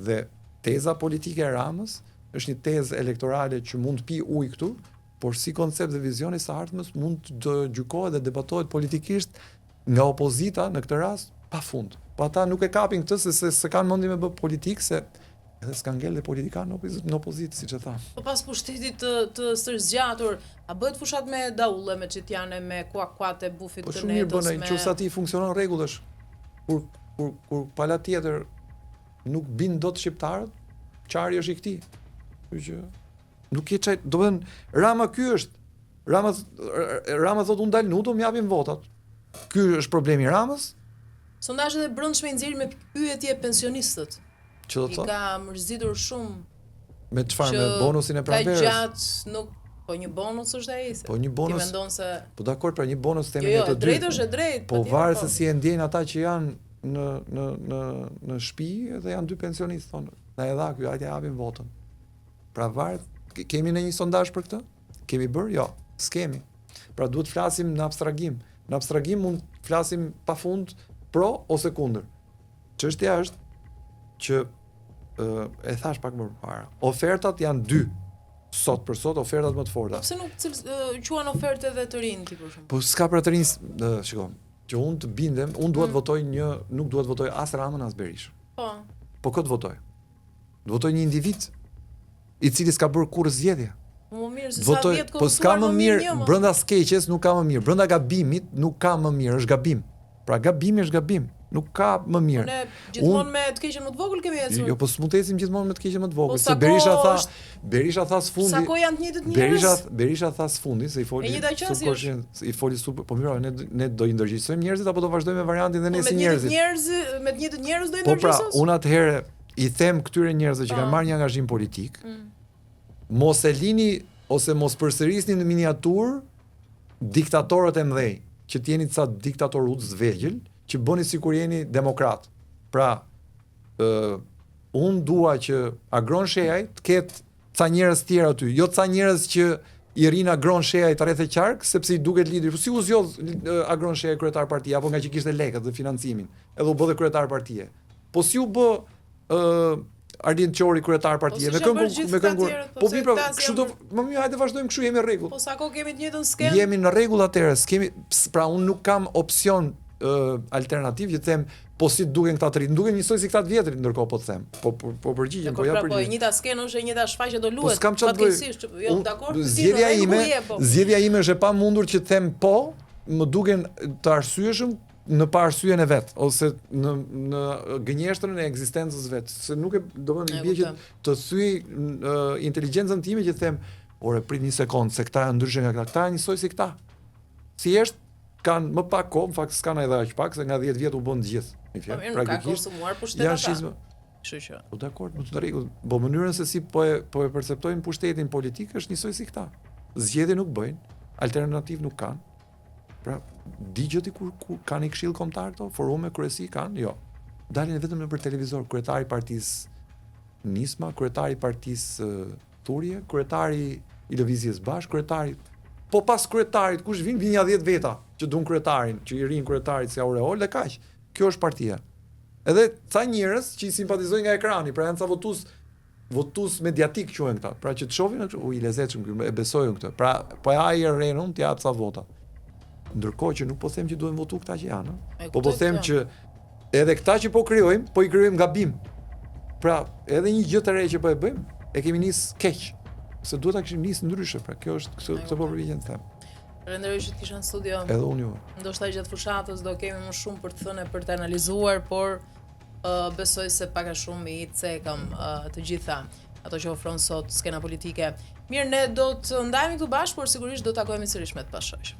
Dhe teza politike e Ramës është një tezë elektorale që mund të pi ujë këtu, por si koncept dhe vizioni së ardhmës mund të gjykohet dhe debatohet politikisht nga opozita në këtë rast pafund. Po ata nuk e kapin këtë se kanë mendje me bë politikë, se edhe s'ka ngel dhe politikanë në opozitë, siç e tham. Po pas pushtetit të sërzgjatur, a bëhet fushat me daulle, me çetjane, me kuakuate, bufit të netës, Po shumë mirë bënë, nëse aty funksionon rregullesh. Kur pala tjetër nuk bin dot shqiptarët, çari është i këtij. Kështu që nuk e çaj, do të thënë Rama ky është. Rama thotë unë dal nudo, më japin votat. Ky është problemi i Ramës. Sondazhet e brendshme i nxjerrin me pyetje pensionistët. Që do të thotë? I ka mërzitur shumë. Me çfarë? Me bonusin e pranverës? Gjatë nuk, po një bonus është ai. Po një bonus. Ti mendon se Po dakord, pra një bonus themi ne të dy. Drejt është e drejtë. Po varet se si e ndjejnë ata që janë në shtëpi dhe janë dy pensionistë thonë. Na e dha ky, hajde japim votën. Pra varet. Kemi në një sondazh për këtë? Kemi bërë? Jo, s'kemi. Pra duhet flasim në abstragim. Në abstragim mund flasim pafund pro ose kundër. Çështja është që e thash pak më parë. Ofertat janë dy. Sot për sot ofertat më të forta. Pse nuk quan ofertë edhe të rinë ti për shemb? Po s'ka për të rinë, shikoj. Që unë të bindem, unë duhet votoj nuk duhet votoj as Ramën as Berishën. Po. Po këtë votoj. Do votoj një individ i cili s'ka bërë kurrë zgjedhje. Më mirë se sa 10 po s'ka më mirë, brenda skeqes nuk ka më mirë, brenda gabimit nuk ka më mirë, është gabim. Pra gabimi është gabim, nuk ka më mirë. Ne gjithmonë me të keqen më të vogël kemi ecur. Jo, po s'mund të ecim gjithmonë me të keqen më të vogël, Po, se Berisha tha sfundi. Sa kohë janë të njëjtët njerëz? Berisha tha sfundi se i foli. I foli super, po mirë, ne do i ndërgjegjësojmë njerëzit apo do vazhdojmë me variantin dhe ne si njerëzit. Me të njëjtët njerëz do i ndërgjegjësojmë. Po pra, unë atëherë i them këtyre njerëzve që kanë marrë një angazhim politik, mos e lini ose mos përsërisni në miniaturë diktatorët e mëdhej, që t'jeni ca diktatorut zvegjël, që bëni sikur jeni demokrat. Pra, unë dua që Agron Shehaj të ketë ca njerëz tjerë aty, jo ca njerëz që i rinë Agron Shehaj të rreth e qark, sepse i duket lideri. Si u zgjodh Agron Shehaj kryetar partie, apo nga që kishte lekët dhe financimin, edhe u bë dhe kryetar partie. Po si u bë Arlin Qori kryetar partie me këngë. Po mi pra, kështu do më mirë hajde vazhdojmë kështu, jemi në rregull. Po sa kohë kemi të njëjtën skemë? Jemi në rregull atëherë, s'kemi, pra unë nuk kam opsion alternativ që të them po si duken këta të rinj. Duken njësoj si këta të vjetrit, ndërkohë po të them. Po përgjigjem, po ja përgjigjem. Po e njëjta skenë është e njëjta shfaqje do luhet. Fatkeqësisht, jo, dakor. Zgjedhja ime është e pamundur që të them po, më duken të arsyeshëm në pa arsyen e vet ose në gënjeshtrën e ekzistencës vet, se nuk e do të bie që të thyej inteligjencën time që të them, ore prit një sekond se këta janë ndryshe nga këta janë njësoj si këta. Thjesht kanë më pak kohë, në fakt s'kan edhe aq pak se nga 10 vjet u bën të gjithë. Në fakt praktikisht janë shizmë. Kështu që. Po dakord, më të rregull, po mënyrën se si po e perceptojnë pushtetin politik është njësoj si këta. Zgjedhje nuk bëjnë, alternativë nuk kanë. Pra, digjoti kur kanë i këshill kombëtar këto, forume kryesi kanë? Jo. Dalin vetëm nëpër televizor kryetari i partisë Nisma, kryetari i partisë thurje, kryetari i Lëvizjes Bashk, kryetari, po pas kryetarit kush vin ja 10 veta që duan kryetarin, që i rin kryetarit si aureol dhe kaq. Kjo është partia. Edhe ca njerëz që i simpatizojnë nga ekrani, pra janë ca votus mediatik quhen këta. Pra që të shohin i lezetshëm ky, e besojnë këtë. Pra po ai Renun t'i jap ca vota. Ndërkohë që nuk po them që duhen votu këta që janë, po them që edhe këta që po krijojmë, po i krijojmë gabim. Pra, edhe një gjë të re që po e bëjmë, e kemi nis keq. Se duhet ta kishim nis ndryshe, pra kjo është këtë po përpiqem të them. Falenderoj që të kisha në studio. Edhe unë ju. Ndoshta gjatë fushatës do kemi më shumë për të thënë e për të analizuar, por besoj se pak a shumë i cekëm të gjitha ato që ofron sot skena politike. Mirë, ne do të ndajemi këtu bashkë, por sigurisht do të takohemi sërish me të pashoj.